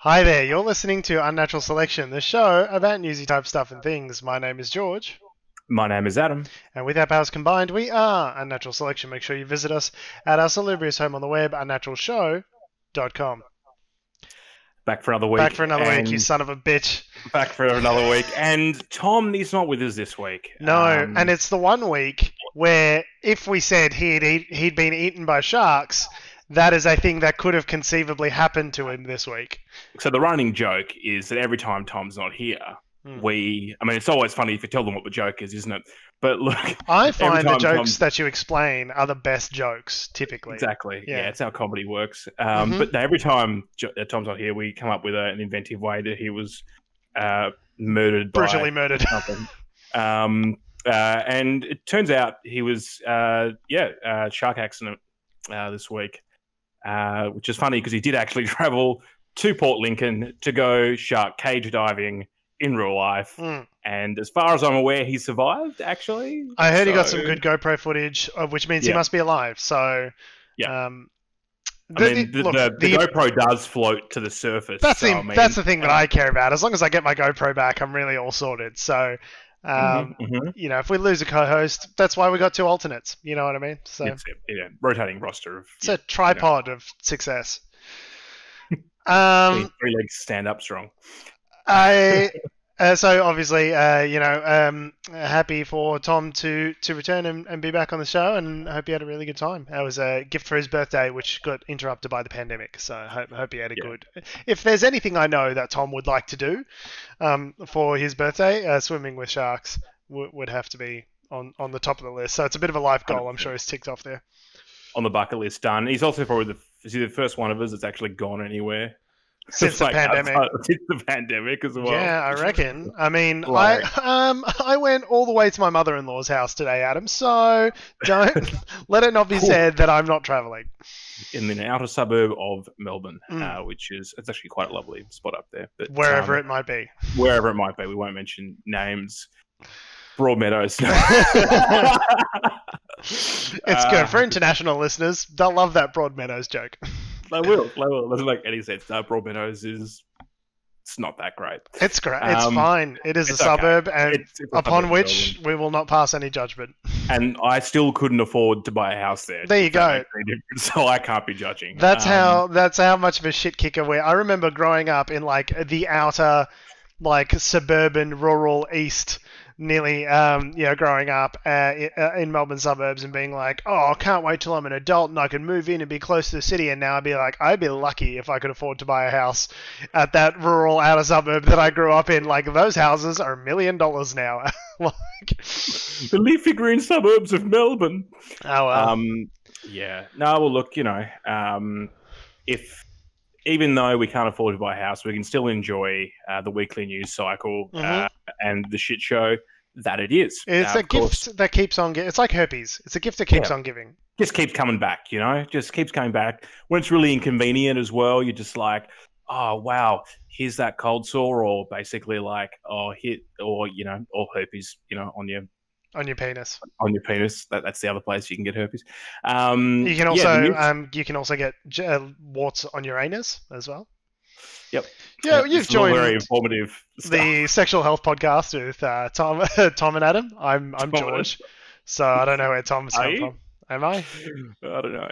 Hi there, you're listening to Unnatural Selection, the show about newsy type stuff and things. My name is George, My name is Adam. and with our powers combined, we are Unnatural Selection. Make sure you visit us at our salubrious home on the web, unnaturalshow.com. Back for another week. Back for another week, you son of a bitch. Back for another week. And Tom is not with us this week. No, and it's the one week where if we said he'd been eaten by sharks, that is a thing that could have conceivably happened to him this week. So the running joke is that every time Tom's not here, it's always funny if you tell them what the joke is, isn't it? But look, I find the jokes that you explain are the best jokes, typically. Exactly. Yeah, it's how comedy works. Mm-hmm. But every time Tom's not here, we come up with an inventive way that he was murdered. Brutally murdered. And it turns out he was, shark accident this week, which is funny because he did actually travel to Port Lincoln to go shark cage diving in real life. And as far as I'm aware, he survived, actually. I heard he got some good GoPro footage, which means he must be alive. So, yeah. The GoPro does float to the surface. That's the thing that I care about. As long as I get my GoPro back, I'm really all sorted. So, if we lose a co-host, that's why we got two alternates. You know what I mean? So, it's a rotating roster. It's a tripod of success. Three legs stand up strong. So obviously, happy for Tom to return and be back on the show, and I hope he had a really good time. It was a gift for his birthday, which got interrupted by the pandemic. So I hope he had a good. If there's anything I know that Tom would like to do for his birthday, swimming with sharks would have to be on the top of the list. So it's a bit of a life goal. I'm sure he's ticked off there. On the bucket list, done. He's also probably the first one of us that's actually gone anywhere. Since the pandemic. Since the pandemic as well. Yeah, I reckon. I mean, I went all the way to my mother-in-law's house today, Adam, so don't let it not be said that I'm not travelling. In the outer suburb of Melbourne, it's actually quite a lovely spot up there. But, wherever it might be. Wherever it might be. We won't mention names. Broadmeadows. It's good. For international listeners, they'll love that Broadmeadows joke. They will. It doesn't make any sense. Broadmeadows it's not that great. It's great. It's fine. It's a suburb, and it's upon which we will not pass any judgment. And I still couldn't afford to buy a house there. There you go. So I can't be judging. That's how much of a shit kicker we are. I remember growing up in the outer, suburban, rural east. Nearly, growing up in Melbourne suburbs and being like, oh, I can't wait till I'm an adult and I can move in and be close to the city. And now I'd be like, I'd be lucky if I could afford to buy a house at that rural outer suburb that I grew up in. Those houses are $1 million now. The leafy green suburbs of Melbourne. Oh, well. Yeah. No, well, look, even though we can't afford to buy a house, we can still enjoy the weekly news cycle and the shit show that it is. It's a gift that keeps on giving. It's like herpes. It's a gift that keeps on giving. Just keeps coming back, Just keeps coming back. When it's really inconvenient as well, you're just like, oh, wow, here's that cold sore, or basically or herpes, on your... On your penis. On your penis. That's the other place you can get herpes. You can also get warts on your anus as well. Yep. Yeah, you've joined very informative the Sexual Health Podcast with Tom and Adam. I'm George, so I don't know where Tom's come from. Am I? I don't know.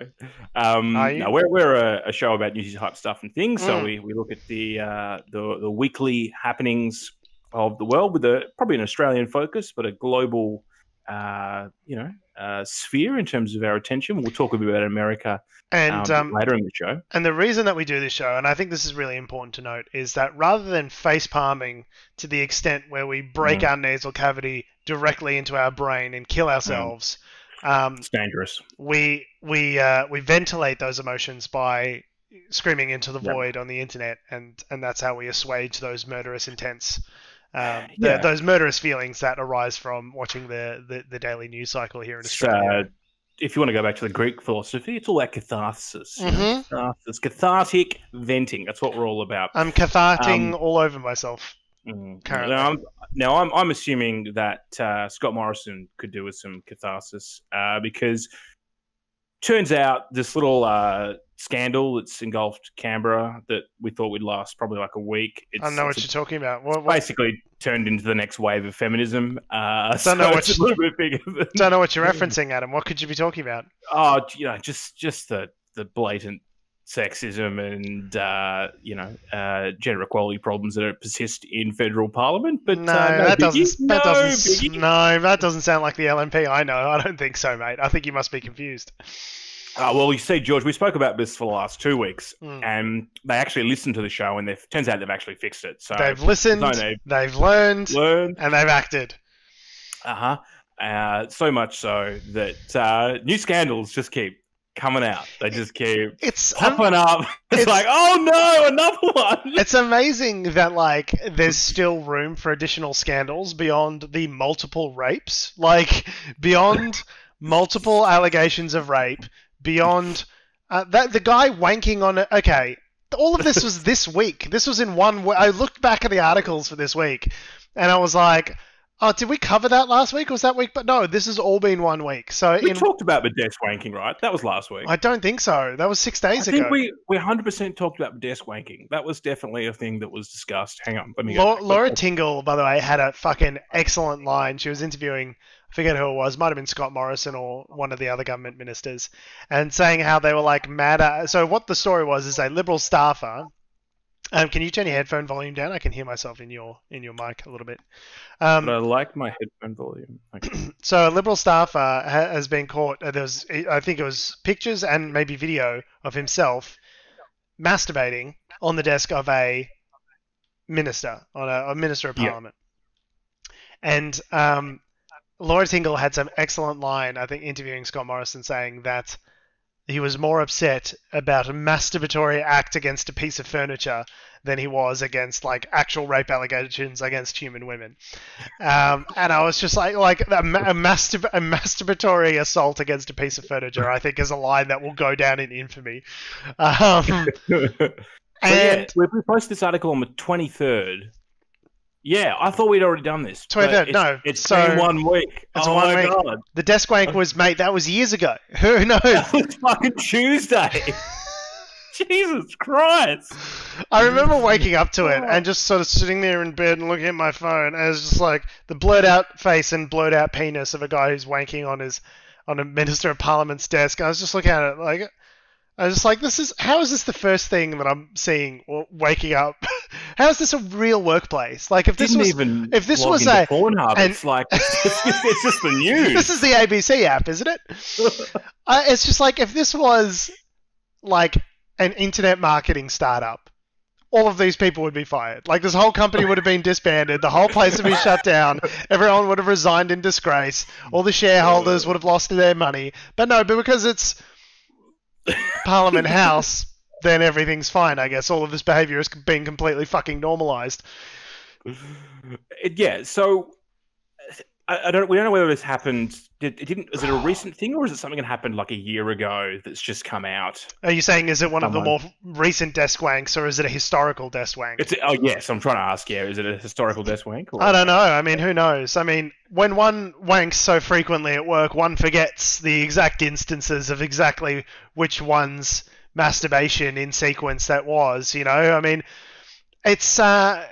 No, we're a show about newsy type stuff and things. So we look at the weekly happenings of the world with probably an Australian focus, but a global, sphere in terms of our attention. We'll talk a bit about America later in the show. And the reason that we do this show, and I think this is really important to note, is that rather than face palming to the extent where we break our nasal cavity directly into our brain and kill ourselves, it's dangerous. We ventilate those emotions by screaming into the void on the internet, and that's how we assuage those murderous intents. Those murderous feelings that arise from watching the daily news cycle here in Australia. If you want to go back to the Greek philosophy, it's all about catharsis. Catharsis, cathartic venting. That's what we're all about. I'm catharting all over myself currently. Now, I'm assuming that Scott Morrison could do with some catharsis because turns out this little scandal that's engulfed Canberra that we thought would last probably like a week. I don't know what you're talking about. What? Basically turned into the next wave of feminism. Don't know what you're referencing, Adam. What could you be talking about? Oh, just the blatant sexism and gender equality problems that persist in federal parliament. But that doesn't sound like the LNP. I know. I don't think so, mate. I think you must be confused. Well, you see, George, we spoke about this for the last 2 weeks, and they actually listened to the show, and it turns out they've actually fixed it. So they've listened, they've learned, and they've acted. So much so that new scandals just keep coming out. They just keep popping up. It's like, oh no, another one. It's amazing that like there's still room for additional scandals beyond the multiple rapes, like beyond multiple allegations of rape. Beyond that, the guy wanking on it. Okay, all of this was this week. This was in one. I looked back at the articles for this week, and I was like, "Oh, did we cover that last week? Or was that week?" But no, this has all been 1 week. So we talked about the desk wanking, right? That was last week. I don't think so. That was 6 days ago. I think we 100% talked about the desk wanking. That was definitely a thing that was discussed. Hang on, let me go. Laura Tingle, by the way, had a fucking excellent line. She was interviewing. I forget who it was, might have been Scott Morrison or one of the other government ministers, and saying how they were like mad. So what the story was is a Liberal staffer. Can you turn your headphone volume down? I can hear myself in your mic a little bit. But I like my headphone volume. Okay. So a Liberal staffer has been caught. I think it was pictures and maybe video of himself masturbating on the desk of a minister, on a minister of parliament, and Laura Tingle had some excellent line, I think, interviewing Scott Morrison, saying that he was more upset about a masturbatory act against a piece of furniture than he was against like actual rape allegations against human women. And I was just like a masturbatory assault against a piece of furniture, I think, is a line that will go down in infamy. We posted this article on the 23rd. Yeah, I thought we'd already done this. 23rd, no. It's been 1 week. It's 1 week. God. The desk wank was, mate, that was years ago. Who knows? That was fucking Tuesday. Jesus Christ. I remember waking up to it and just sort of sitting there in bed and looking at my phone, and it was just like the blurred out face and blurred out penis of a guy who's wanking on a Minister of Parliament's desk. I was just looking at it like... I was just like, how is this the first thing that I'm seeing waking up? How is this a real workplace? Like, if this was Pornhub, it's like it's just the news. This is the ABC app, isn't it? It's just like if this was like an internet marketing startup, all of these people would be fired. Like, this whole company would have been disbanded. The whole place would be shut down. Everyone would have resigned in disgrace. All the shareholders would have lost their money. But no, because it's Parliament House, then everything's fine, I guess. All of this behaviour is being completely fucking normalised. Yeah, so we don't know whether this happened. Is it a recent thing, or is it something that happened like a year ago that's just come out? Are you saying, is it one of the more recent desk wanks, or is it a historical desk wank? Yes, I'm trying to ask you. Is it a historical desk wank? Or... I don't know. I mean, who knows? I mean, when one wanks so frequently at work, one forgets the exact instances of exactly which one's masturbation in sequence that was, you know? I mean, it's... I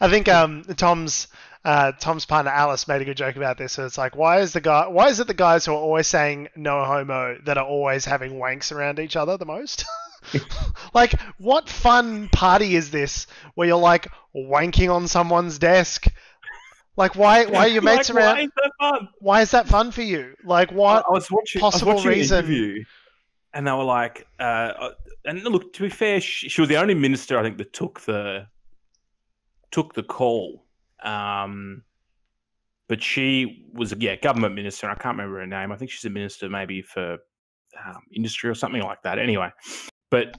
think Tom's partner Alice made a good joke about this. So it's like, why is it the guys who are always saying no homo that are always having wanks around each other the most? Like, what fun party is this where you're like wanking on someone's desk? Like, why are your mates around? Why is that fun? Why is that fun for you? Like, what possible reason? An interview, and they were like, and look, to be fair, she was the only minister I think that took the call. But she was a government minister, and I can't remember her name. I think she's a minister maybe for industry or something like that. Anyway, but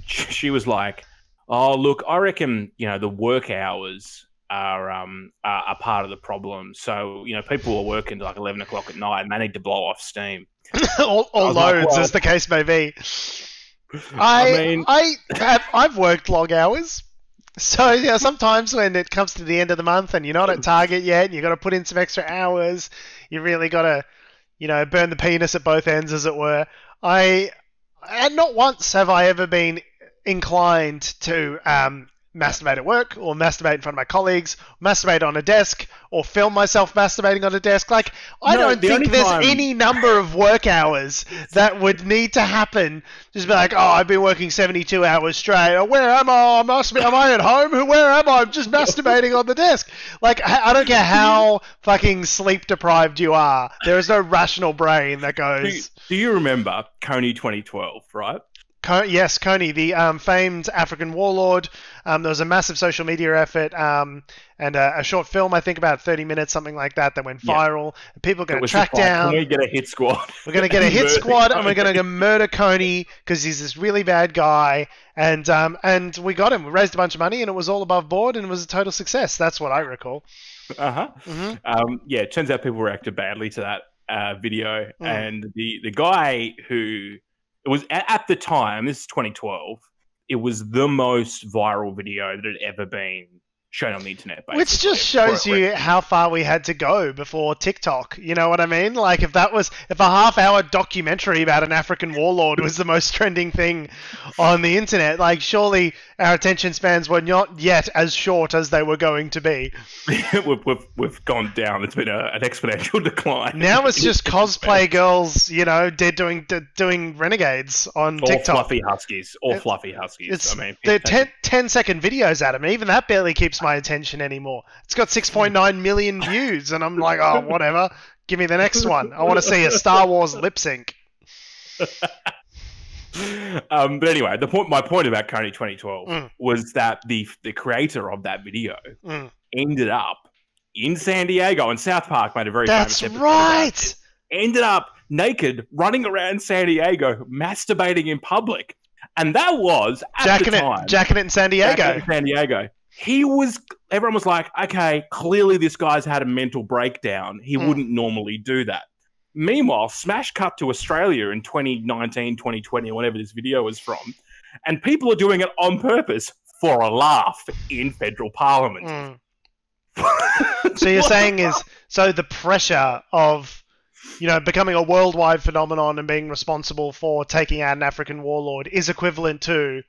she was like, "Oh, look, I reckon the work hours are part of the problem. So people are working to like 11 o'clock at night, and they need to blow off steam, or loads, as the case may be." I've worked long hours. So, sometimes when it comes to the end of the month and you're not at target yet and you've got to put in some extra hours, you really got to, burn the penis at both ends, as it were. And not once have I ever been inclined to masturbate at work, or masturbate in front of my colleagues, masturbate on a desk, or film myself masturbating on a desk. Like, I don't think there's any number of work hours that would need to happen. Just be like, I've been working 72 hours straight. Or where am I? Am I at home? Where am I? I'm just masturbating on the desk. Like, I don't care how fucking sleep deprived you are. There is no rational brain that goes... Do you remember Kony 2012, right? Yes, Kony, the famed African warlord. There was a massive social media effort and a short film, I think about 30 minutes, something like that went viral. And people are going to track down... Can we get a hit squad? We're going to get a hit squad, and we're going to murder Kony because he's this really bad guy. And we got him. We raised a bunch of money, and it was all above board, and it was a total success. That's what I recall. It turns out people reacted badly to that video. And the guy who... It was at the time, this is 2012, it was the most viral video that had ever been shown on the internet, basically. Which just shows you how far we had to go before TikTok. You know what I mean? Like, if a half-hour documentary about an African warlord was the most trending thing on the internet, like, surely our attention spans were not yet as short as they were going to be. We've gone down. It's been an exponential decline. Now it's just cosplay girls, dead doing renegades on TikTok. Fluffy huskies. They're 10-second videos, Adam. Even that barely keeps my attention anymore. It's got 6.9 million views, and I'm like, whatever. Give me the next one. I want to see a Star Wars lip sync. But anyway, my point about Kony 2012 was that the creator of that video ended up in San Diego, and South Park made a very famous episode. That's right. Ended up naked, running around San Diego, masturbating in public, and that was at the time jacking it in San Diego. Everyone was like, okay, clearly this guy's had a mental breakdown. He wouldn't normally do that. Meanwhile, smash cut to Australia in 2019, 2020, or whatever this video is from, and people are doing it on purpose for a laugh in federal parliament. So you're saying the pressure of, becoming a worldwide phenomenon and being responsible for taking out an African warlord is equivalent to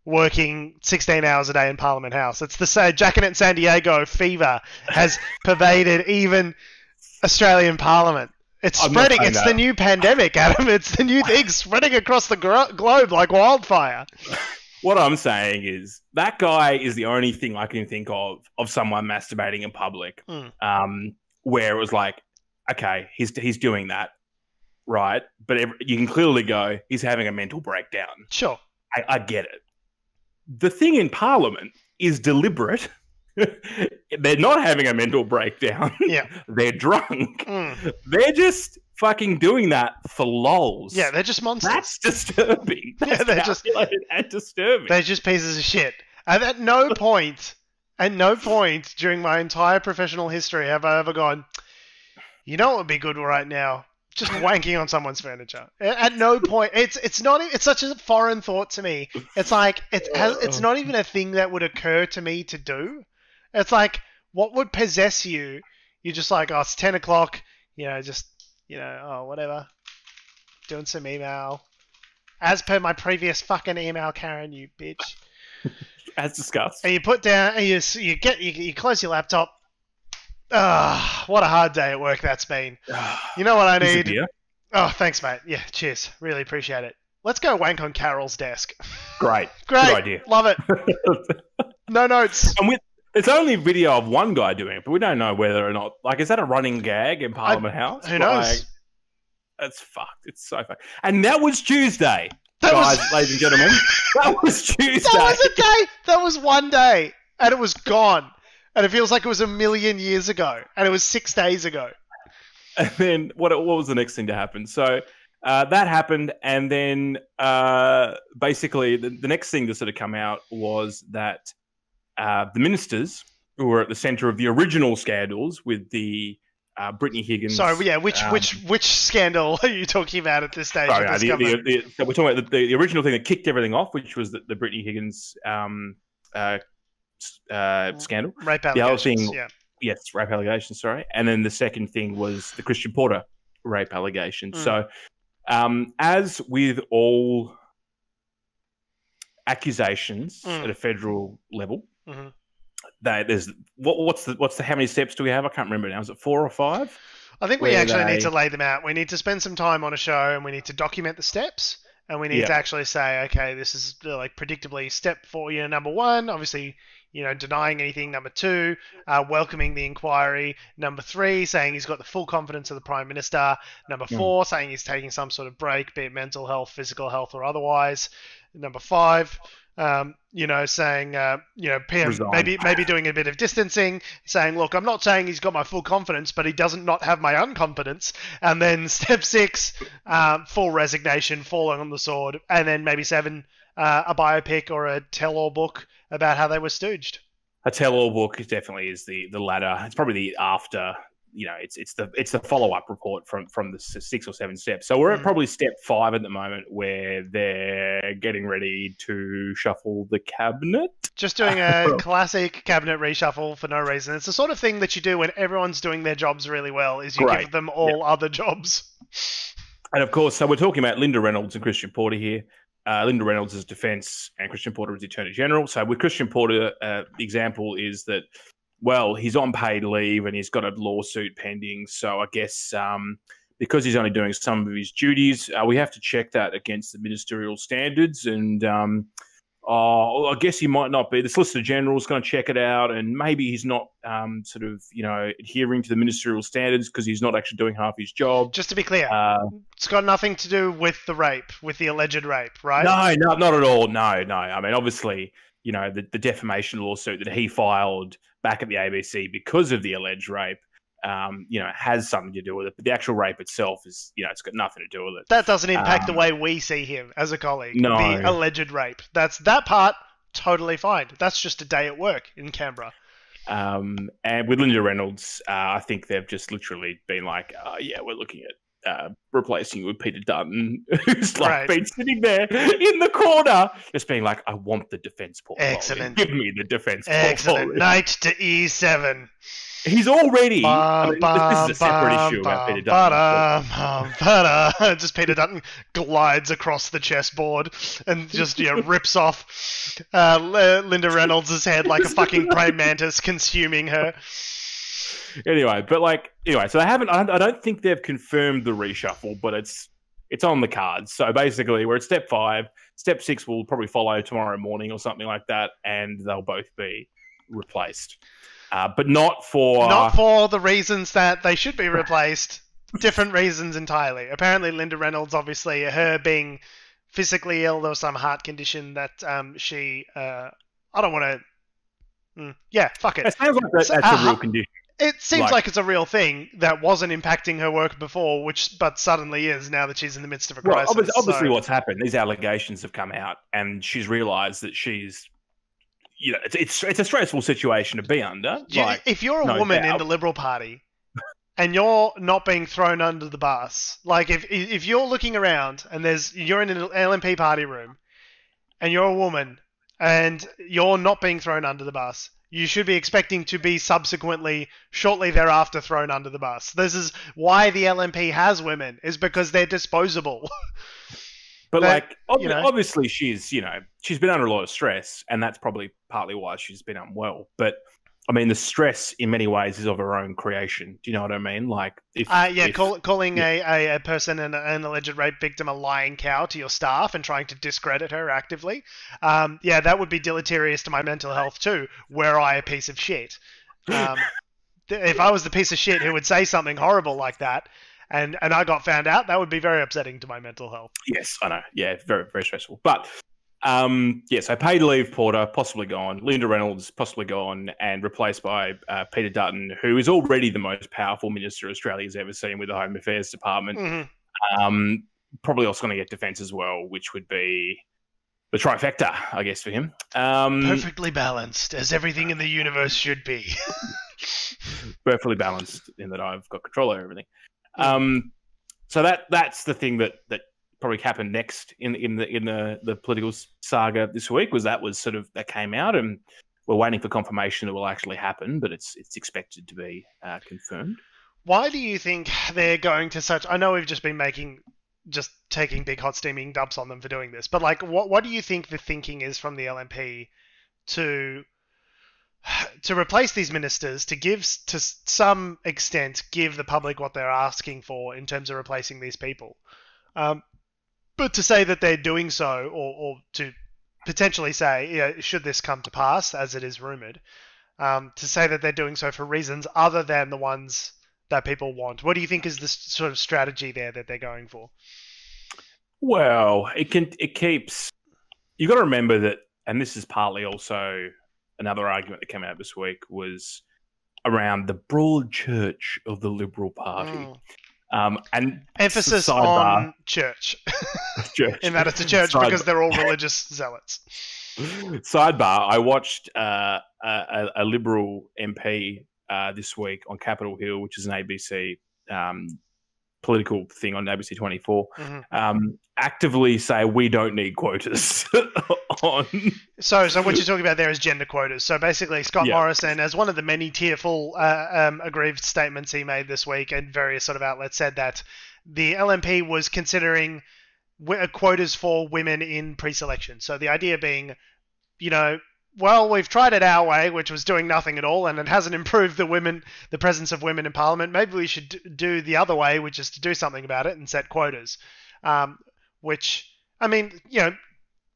working 16 hours a day in Parliament House. It's the jacking it in San Diego fever has pervaded even Australian Parliament. It's spreading. It's the new pandemic, Adam. It's the new thing spreading across the globe like wildfire. What I'm saying is that guy is the only thing I can think of someone masturbating in public, where it was like, okay, he's doing that, right? But you can clearly go, he's having a mental breakdown. Sure. I get it. The thing in Parliament is deliberate. They're not having a mental breakdown. Yeah. They're drunk. They're just fucking doing that for lols. Yeah, they're just monsters. That's disturbing. That's they're just disturbing. They're just pieces of shit. And at no point during my entire professional history have I ever gone, you know what would be good right now? Just wanking on someone's furniture. At no point. It's such a foreign thought to me. It's like it's not even a thing that would occur to me to do. It's like, what would possess you? You're just like, it's 10 o'clock. Whatever. Doing some email. As per my previous fucking email, Karen, you bitch. As discussed. And you put down, and you close your laptop. What a hard day at work that's been. You know what I need? Oh, thanks, mate. Yeah, cheers. Really appreciate it. Let's go wank on Carol's desk. Great. Good idea. Love it. No notes. And it's only a video of one guy doing it, but we don't know whether or not... Like, is that a running gag in Parliament House? Who knows? It's fucked. It's so fucked. And that was Tuesday, ladies and gentlemen. That was Tuesday. That was a day. That was one day. And it was gone. And it feels like it was a million years ago. And it was 6 days ago. And then what was the next thing to happen? So that happened. And then basically the next thing to sort of come out was that the ministers who were at the centre of the original scandals with the Brittany Higgins... Sorry, yeah, which scandal are you talking about at this stage? So we're talking about the original thing that kicked everything off, which was the Brittany Higgins scandal. Rape allegations, the other thing, yes, rape allegations, sorry. And then the second thing was the Christian Porter rape allegations. So, as with all accusations at a federal level, there's what's the how many steps do we have? I can't remember now. Is it 4 or 5? I think we actually need to lay them out. We need to spend some time on a show, and we need to document the steps, and we need to actually say, okay, this is like predictably step 4, number 1, obviously, denying anything. Number 2, welcoming the inquiry. Number 3, saying he's got the full confidence of the Prime Minister. Number 4, saying he's taking some sort of break, be it mental health, physical health, or otherwise. Number 5, saying, PM maybe doing a bit of distancing, saying, look, I'm not saying he's got my full confidence, but he doesn't not have my unconfidence. And then step 6, full resignation, falling on the sword. And then maybe 7, a biopic or a tell-all book about how they were stooged. A tell-all book definitely is the latter. It's probably the after. It's the follow-up report from the 6 or 7 steps. So we're at probably step 5 at the moment, where they're getting ready to shuffle the cabinet. Just doing a classic cabinet reshuffle for no reason. It's the sort of thing that you do when everyone's doing their jobs really well, is you give them all other jobs. And of course, so we're talking about Linda Reynolds and Christian Porter here. Linda Reynolds is defence and Christian Porter is the Attorney General. So with Christian Porter, the example is that, well, he's on paid leave and he's got a lawsuit pending. So I guess because he's only doing some of his duties, we have to check that against the ministerial standards. And I guess he might not be. The Solicitor General is going to check it out, and maybe he's not adhering to the ministerial standards because he's not actually doing half his job. Just to be clear, it's got nothing to do with the rape, with the alleged rape, right? No, not at all. No. I mean, obviously, the defamation lawsuit that he filed back at the ABC because of the alleged rape, has something to do with it. But the actual rape itself is, it's got nothing to do with it. That doesn't impact the way we see him as a colleague. No. The alleged rape. That part, totally fine. That's just a day at work in Canberra. And with Linda Reynolds, I think they've just literally been like, we're looking at replacing you with Peter Dutton, who's been sitting there in the corner, just being like, I want the defence portfolio. Excellent. Give me the defence portfolio. Excellent. Knight to E7. He's already... this is a separate issue about Peter Dutton. Just Peter Dutton glides across the chessboard and just rips off Linda Reynolds' head like a fucking praying mantis, consuming her. Anyway, so they haven't. I don't think they've confirmed the reshuffle, but it's on the cards. So basically, we're at step 5. Step 6 will probably follow tomorrow morning or something like that, and they'll both be replaced. But not for the reasons that they should be replaced. Different reasons entirely. Apparently, Linda Reynolds, obviously, her being physically ill, there was some heart condition that she. I don't want to. Fuck it. It sounds like that's a real condition. It seems like it's a real thing that wasn't impacting her work before, but suddenly is now that she's in the midst of a crisis. Well, obviously what's happened, these allegations have come out, and she's realised that she's, it's a stressful situation to be under. If you're a woman in the Liberal Party and you're not being thrown under the bus, like if you're looking around and you're in an LNP party room and you're a woman and you're not being thrown under the bus, you should be expecting to be subsequently, shortly thereafter, thrown under the bus. This is why the LNP has women, is because they're disposable. But obviously she's been under a lot of stress, and that's probably partly why she's been unwell. But I mean, the stress in many ways is of her own creation. Do you know what I mean? Calling a person, an alleged rape victim, a lying cow to your staff and trying to discredit her actively. That would be deleterious to my mental health too. Were I a piece of shit? If I was the piece of shit who would say something horrible like that, and I got found out, that would be very upsetting to my mental health. Yes, I know. Yeah, very, very stressful. But so paid leave Porter, possibly gone. Linda Reynolds, possibly gone, and replaced by Peter Dutton, who is already the most powerful minister Australia's ever seen with the Home Affairs Department. Mm-hmm. Probably also going to get defence as well, which would be the trifecta, I guess, for him. Perfectly balanced, as everything in the universe should be. Perfectly balanced in that I've got control over everything. So that's the thing that probably happened next in the political saga this week, that came out, and we're waiting for confirmation it will actually happen, but it's expected to be confirmed. Why do you think they're going to such? I know we've just been taking big hot steaming dumps on them for doing this, but like, what do you think the thinking is from the LNP to replace these ministers, to give to some extent give the public what they're asking for in terms of replacing these people, but to say that they're doing so, or to potentially say, should this come to pass, as it is rumored, to say that they're doing so for reasons other than the ones that people want. What do you think is the sort of strategy there that they're going for? Well, it keeps. You got to remember that, and this is partly also another argument that came out this week was around the broad church of the Liberal Party. And emphasis on church. In that it's a church because they're all religious zealots. Sidebar, I watched a Liberal MP this week on Capitol Hill, which is an ABC political thing on ABC 24, actively say we don't need quotas on. So what you're talking about there is gender quotas. So basically, Scott Morrison, as one of the many tearful, aggrieved statements he made this week, and various sort of outlets said that the LNP was considering quotas for women in pre-selection. So the idea being, well, we've tried it our way, which was doing nothing at all, and it hasn't improved the presence of women in Parliament. Maybe we should do the other way, which is to do something about it and set quotas. Which, I mean,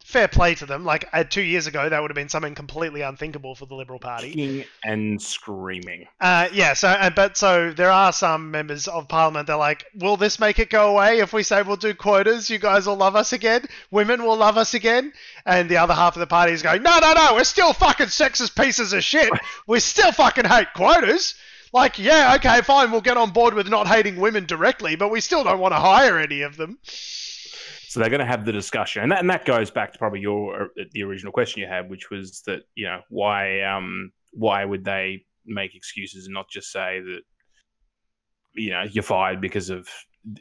fair play to them. Like 2 years ago, that would have been something completely unthinkable for the Liberal Party. Kicking and screaming. So there are some members of Parliament that are like, will this make it go away if we say we'll do quotas? You guys will love us again. Women will love us again. And the other half of the party is going, no, we're still fucking sexist pieces of shit. We still fucking hate quotas. Like, yeah, okay, fine, we'll get on board with not hating women directly, but we still don't want to hire any of them. So they're going to have the discussion, and that goes back to probably the original question you had, which was that why would they make excuses and not just say that you're fired because of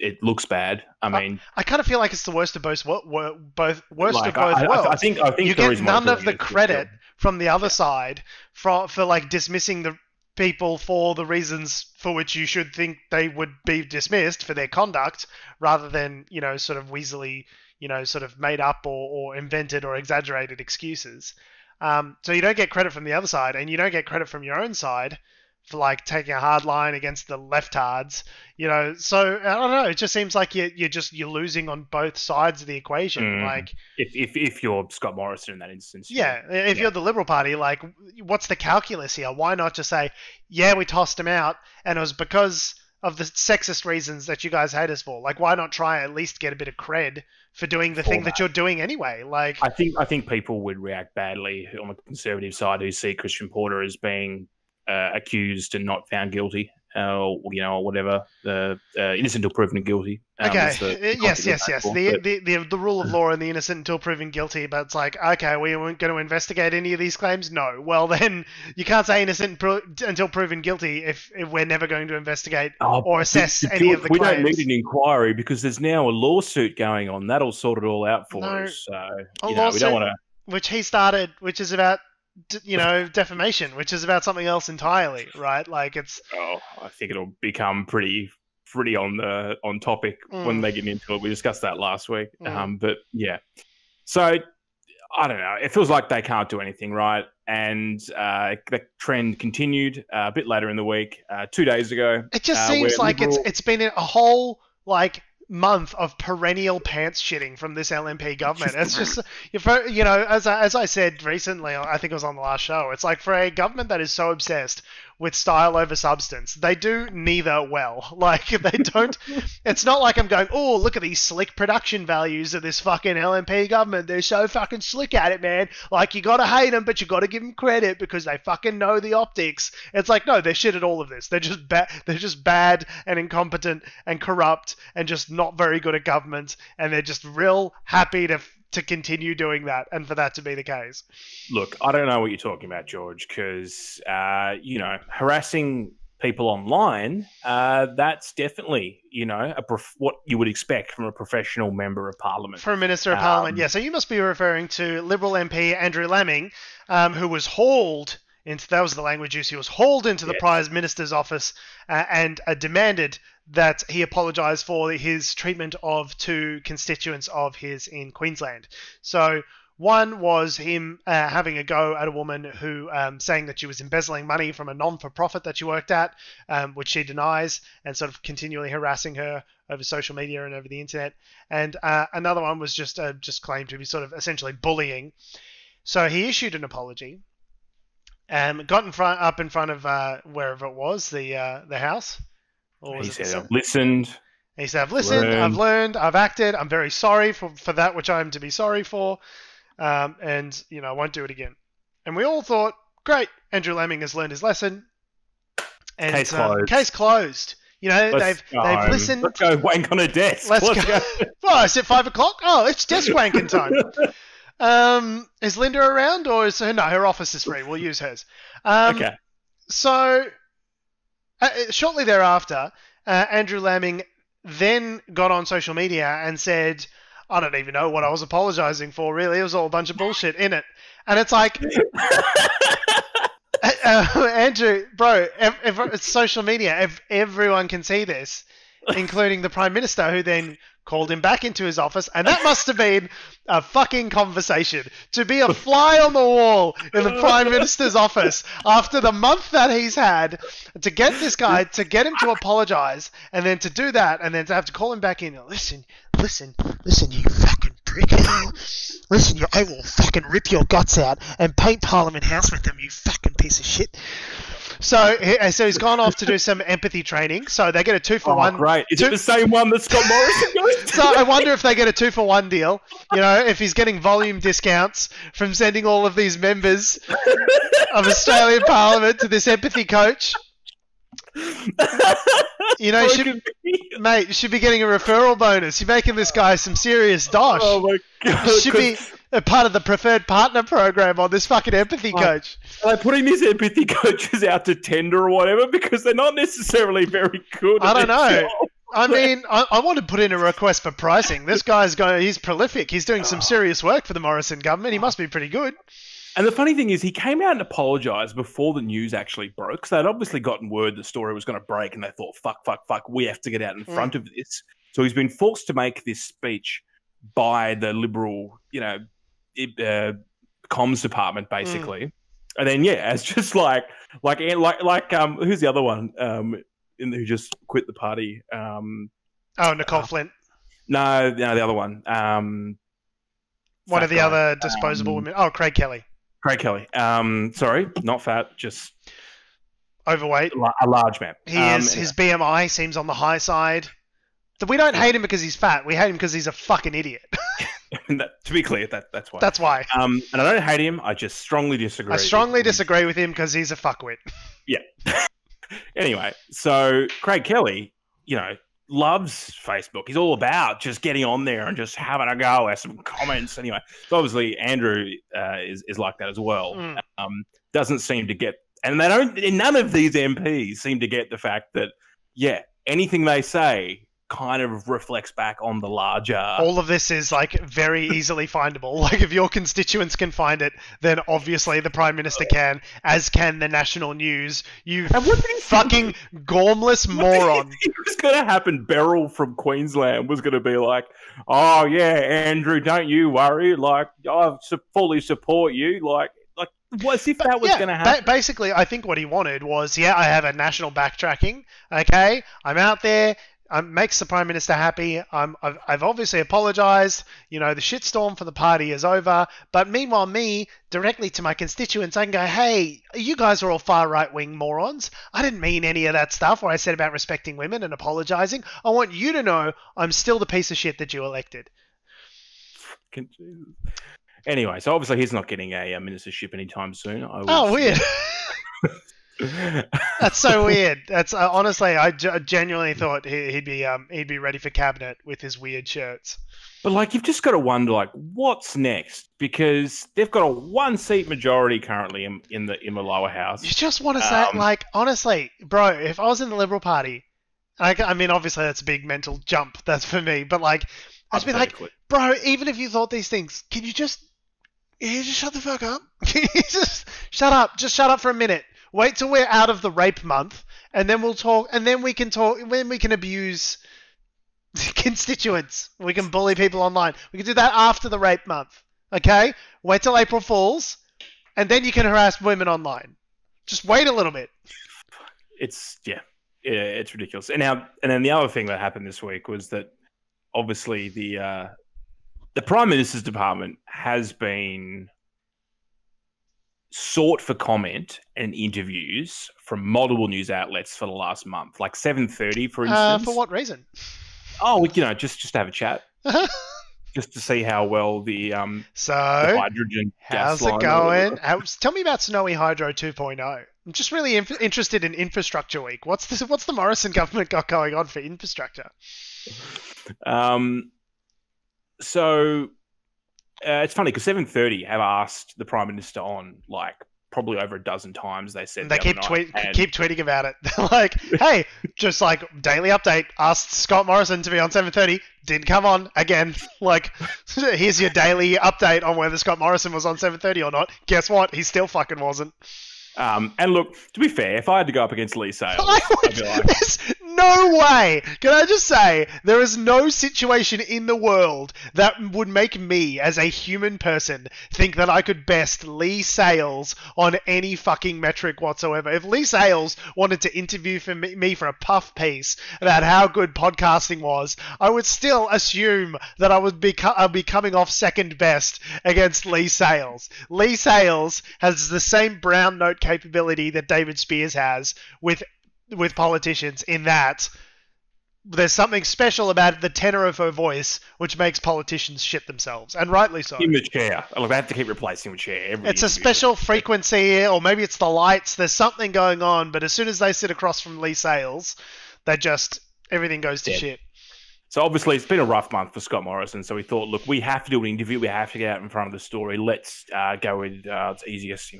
it looks bad? I mean, I kind of feel like it's the worst of both worlds. I think you get none of the credit from the other side for like dismissing the people for the reasons for which you should think they would be dismissed for their conduct, rather than sort of weaselly sort of made up or invented or exaggerated excuses. So you don't get credit from the other side, and you don't get credit from your own side for like taking a hard line against the leftards. So I don't know, it just seems like you're losing on both sides of the equation. Like if you're Scott Morrison in that instance, if you're the Liberal Party, like, what's the calculus here? Why not just say, yeah, we tossed him out and it was because of the sexist reasons that you guys hate us for? Like, why not try and at least get a bit of cred for doing the thing that you're doing anyway? Like, I think people would react badly on the Conservative side who see Christian Porter as being accused and not found guilty, or whatever, innocent until proven guilty. Yes. The rule of law and the innocent until proven guilty. But it's like, okay, we weren't going to investigate any of these claims. No, well then you can't say innocent until proven guilty if we're never going to investigate or assess any of the claims. We don't need an inquiry because there's now a lawsuit going on. That'll sort it all out for us. So we don't want to. Which he started, which is about defamation, which is about something else entirely, right? Like it's. I think it'll become pretty on topic when they get into it. We discussed that last week, but yeah. So I don't know. It feels like they can't do anything, right? And the trend continued a bit later in the week, 2 days ago. It just seems like it's been a whole month of perennial pants shitting from this LNP government. It's just, as I said recently, I think it was on the last show, it's like, for a government that is so obsessed with style over substance, they do neither well. Like, they don't, it's not like I'm going, oh, look at these slick production values of this fucking LNP government. They're so fucking slick at it, man. Like, you gotta hate them, but you gotta give them credit because they fucking know the optics. It's like, no, they're shit at all of this. They're just bad and incompetent and corrupt and just not very good at government, and they're just real happy to continue doing that and for that to be the case. Look, I don't know what you're talking about, George, because harassing people online, that's definitely what you would expect from a professional member of Parliament, from a Minister of Parliament. Yeah, so you must be referring to Liberal MP Andrew Laming, who was hauled that was the language use. He was hauled into the Prime Minister's office and demanded that he apologise for his treatment of 2 constituents of his in Queensland. So one was him having a go at a woman who saying that she was embezzling money from a non-for-profit that she worked at, which she denies, and sort of continually harassing her over social media and over the internet. And another one was just claimed to be sort of essentially bullying. So he issued an apology. Got up in front of wherever it was, the house. Or was he said, "I've listened." He said, "I've listened, I've learned, I've acted. I'm very sorry for that which I am to be sorry for, and I won't do it again." And we all thought, "Great, Andrew Lemming has learned his lesson." And case closed. Case closed. They've listened. Let's go wank on a desk. Let's go. Well, is it 5 o'clock? Oh, it's desk wanking time. Is Linda around, or is her? No, her office is free. We'll use hers. Okay. So, shortly thereafter, Andrew Lemming then got on social media and said, "I don't even know what I was apologizing for, really. It was all a bunch of bullshit in it." And it's like, Andrew, bro, it's social media. Everyone can see this, including the Prime Minister, who then called him back into his office, and that must have been a fucking conversation. To be a fly on the wall in the Prime Minister's office after the month that he's had, to get this guy, to get him to apologise, and then to do that, and then to have to call him back in. Listen, you fucking prick. Listen, I will fucking rip your guts out and paint Parliament House with them, you fucking piece of shit. So he's gone off to do some empathy training. So they get a 2-for-1. Great. Is it the same one that Scott Morrison goes to? So I wonder if they get a 2-for-1 deal. If he's getting volume discounts from sending all of these members of Australian Parliament to this empathy coach. Should be getting a referral bonus. You're making this guy some serious dosh. Oh my god! Should be a part of the preferred partner program on this fucking empathy coach. Are they putting these empathy coaches out to tender or whatever, because they're not necessarily very good? I don't know. I mean, I want to put in a request for pricing. This guy's he's prolific. He's doing some serious work for the Morrison government. He must be pretty good. And the funny thing is, he came out and apologised before the news actually broke. So they'd obviously gotten word the story was going to break, and they thought, fuck, we have to get out in front of this. So he's been forced to make this speech by the Liberal, comms department, basically. And then, it's just like who's the other one who just quit the party? Nicole Flint. No, the other one. One of the other disposable women. Oh, Craig Kelly. Sorry, not fat, just overweight. A large man. His BMI seems on the high side. We don't hate him because he's fat. We hate him because he's a fucking idiot. To be clear, that's why. That's why. And I don't hate him. I just strongly disagree. I strongly disagree with him because he's a fuckwit. Yeah. Anyway, so Craig Kelly, loves Facebook. He's all about just getting on there and just having a go at some comments. Anyway, so obviously Andrew is like that as well. Doesn't seem to get, and none of these MPs seem to get the fact that, anything they say kind of reflects back on the larger. All of this is very easily findable. If your constituents can find it, then obviously the Prime Minister can, as can the national news. You fucking gormless moron. It was going to happen. Beryl from Queensland was going to be like, "Oh yeah, Andrew, don't you worry. I fully support you." As if that was going to happen. Basically, I think what he wanted was, I have a national backtracking. Okay, I'm out there. Makes the Prime Minister happy. I've obviously apologised. The shitstorm for the party is over. But meanwhile, directly to my constituents, I can go, hey, you guys are all far right-wing morons. I didn't mean any of that stuff where I said about respecting women and apologising. I want you to know I'm still the piece of shit that you elected. Anyway, so obviously he's not getting a ministership anytime soon. Weird. That's so weird. That's honestly, I genuinely thought he'd be ready for cabinet with his weird shirts. But you've just got to wonder, what's next? Because they've got a 1-seat majority currently in the lower house. You just want to say, honestly, bro, if I was in the Liberal Party, I mean, obviously that's a big mental jump. That's for me, but I'd be like, bro, even if you thought these things, can you just You just shut the fuck up. Just shut up. Just shut up for a minute. Wait till we're out of the rape month, and then we'll talk. And then we can talk. Then we can abuse constituents. We can bully people online. We can do that after the rape month. Okay? Wait till April Fools, and then you can harass women online. Just wait a little bit. It's ridiculous. And then the other thing that happened this week was that obviously the Prime Minister's department has been sought for comment and interviews from multiple news outlets for the last month, like 7:30, for instance. For what reason? Oh, just to have a chat, just to see how well the hydrogen. How's gas it going? Tell me about Snowy Hydro 2.0. I'm just really interested in infrastructure week. What's the Morrison government got going on for infrastructure? So it's funny because 7:30 have asked the Prime Minister on like probably over a dozen times. They said they keep tweeting about it. They're like, hey, just like daily update. Asked Scott Morrison to be on 7:30. Didn't come on again. Like, here's your daily update on whether Scott Morrison was on 7:30 or not. Guess what? He still fucking wasn't. And look, to be fair, if I had to go up against Lee Sales, I'd be like, there's no way. Can I just say, there is no situation in the world that would make me, as a human person, think that I could best Lee Sales on any fucking metric whatsoever. If Lee Sales wanted to interview me for a puff piece about how good podcasting was, I would still assume that I'd be coming off second best against Lee Sales. Lee Sales has the same brown note capability that David Spears has with politicians, in that there's something special about the tenor of her voice which makes politicians shit themselves, and rightly so. In the chair. Look, they have to keep replacing the chair. It's a special frequency, or maybe it's the lights. There's something going on, but as soon as they sit across from Lee Sales, everything goes to shit. So obviously it's been a rough month for Scott Morrison. So we thought, look, we have to do an interview. We have to get out in front of the story. Let's go with it's easiest.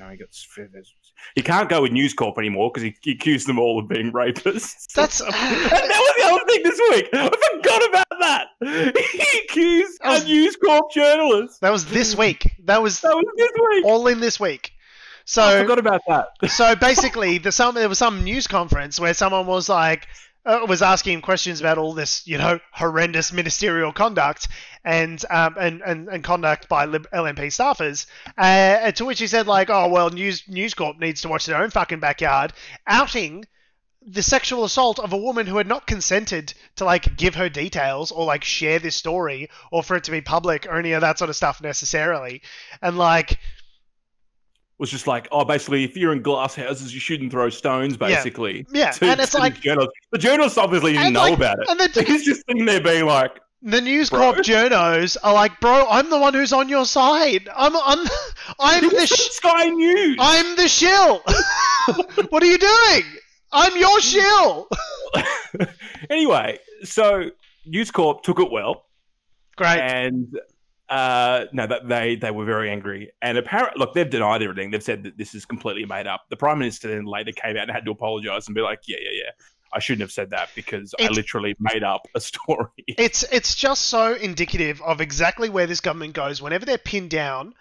He can't go with NewsCorp anymore because he accused them all of being rapists. That was the other thing this week. I forgot about that. He accused a NewsCorp journalist. That was this week. That was this week. All in this week. So I forgot about that. So basically, there was some news conference where someone was like, was asking him questions about all this, horrendous ministerial conduct and conduct by LNP staffers, to which he said, like, oh, well, NewsCorp needs to watch their own fucking backyard, outing the sexual assault of a woman who had not consented to, like, give her details or, like, share this story or for it to be public or any of that sort of stuff necessarily. And, like... was just like, oh, basically, if you're in glass houses, you shouldn't throw stones, basically. Yeah. And it's like... The journalists obviously didn't know about it. And he's just sitting there being like... The NewsCorp journos are like, bro, I'm the one who's on your side. I'm the Sky News. I'm the shill. What are you doing? I'm your shill. Anyway, so NewsCorp took it well. Great. And... they were very angry, and apparently, look, they've denied everything. They've said that this is completely made up. The Prime Minister then later came out and had to apologise and be like, yeah, I shouldn't have said that because I literally made up a story. It's just so indicative of exactly where this government goes. Whenever they're pinned down,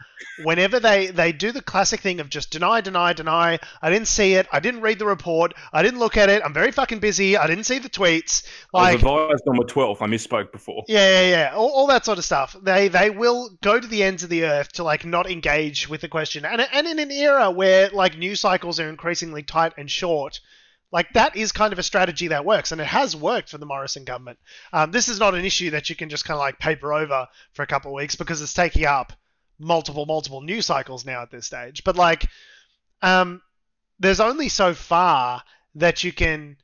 whenever they do the classic thing of just deny. I didn't see it. I didn't read the report. I didn't look at it. I'm very fucking busy. I didn't see the tweets. Like, I was advised on the 12th. I misspoke before. Yeah. All that sort of stuff. They will go to the ends of the earth to, like, not engage with the question. And in an era where, like, news cycles are increasingly tight and short, like, that is kind of a strategy that works, and it has worked for the Morrison government. This is not an issue that you can just kind of, like, paper over for a couple of weeks because it's taking up multiple news cycles now at this stage. But, like, there's only so far that you can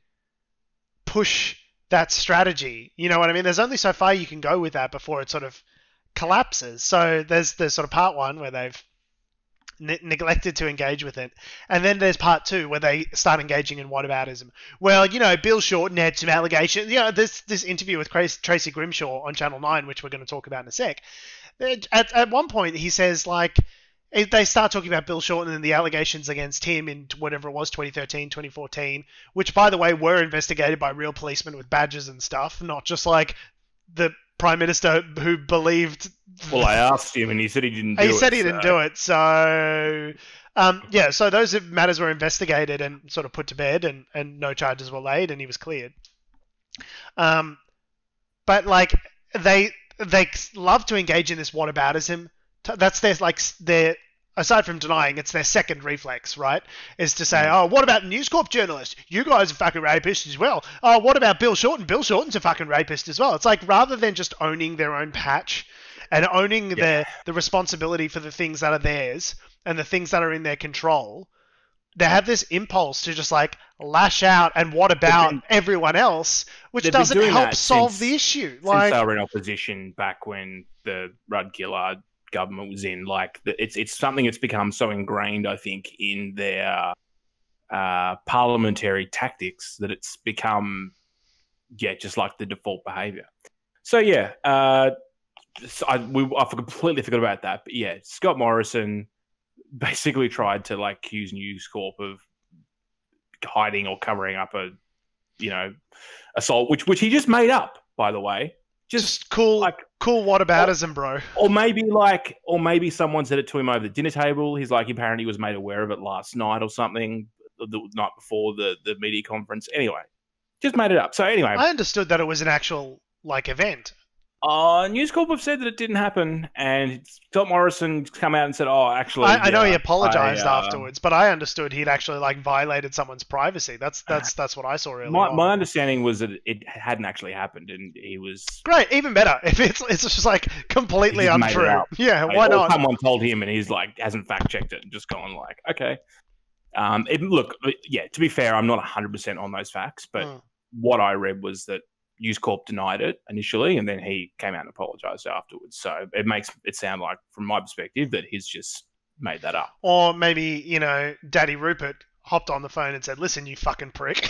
push that strategy. You know what I mean? There's only so far you can go with that before it sort of collapses. So there's sort of part one where they've neglected to engage with it, and then there's part two where they start engaging in whataboutism. Well, Bill Shorten had some allegations. This interview with Tracy Grimshaw on Channel 9, which we're going to talk about in a sec. At one point, he says, like, they start talking about Bill Shorten and the allegations against him in whatever it was, 2013, 2014, which, by the way, were investigated by real policemen with badges and stuff, not just like the prime minister who believed. Well, I asked him, and he said he didn't do it. He said he didn't do it. So, so those matters were investigated and sort of put to bed, and no charges were laid, and he was cleared. But like they love to engage in this whataboutism. That's their aside from denying, it's their second reflex, right? Is to say, oh, what about NewsCorp journalists? You guys are fucking rapists as well. Oh, what about Bill Shorten? Bill Shorten's a fucking rapist as well. It's like, rather than just owning their own patch and owning the responsibility for the things that are theirs and the things that are in their control, they have this impulse to just like lash out and what about everyone else, which doesn't help solve the issue. Since they were in opposition back when the Rudd Gillard government was in, like it's something that's become so ingrained, I think, in their parliamentary tactics that it's become just like the default behavior. So I completely forgot about that, but Scott Morrison basically tried to like accuse NewsCorp of hiding or covering up a assault, which he just made up, by the way. Just cool whataboutism, bro. Or maybe someone said it to him over the dinner table. He's like, apparently he was made aware of it last night or something, the night before the media conference. Anyway, just made it up. So anyway, I understood that it was an actual event. NewsCorp have said that it didn't happen, and Scott Morrison come out and said, "Oh, actually, I know he apologized afterwards, but I understood he'd actually violated someone's privacy. That's what I saw earlier. My understanding was that it hadn't actually happened, and he was great, even better. If it's just completely untrue, why not? Someone told him, and he's hasn't fact checked it, and just gone okay. To be fair, I'm not 100% on those facts, but what I read was that News Corp denied it initially, and then he came out and apologized afterwards. So it makes it sound like, from my perspective, that he's just made that up. Or maybe, Daddy Rupert hopped on the phone and said, "Listen, you fucking prick.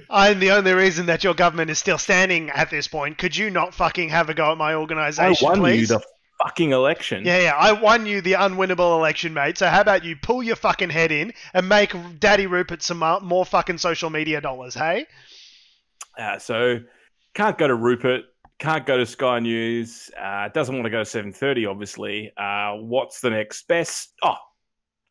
I'm the only reason that your government is still standing at this point. Could you not fucking have a go at my organization, please? I won please? You the fucking election. Yeah, I won you the unwinnable election, mate. So how about you pull your fucking head in and make Daddy Rupert some more fucking social media dollars, hey?" So can't go to Rupert, can't go to Sky News, doesn't want to go to 7:30, obviously. What's the next best? Oh,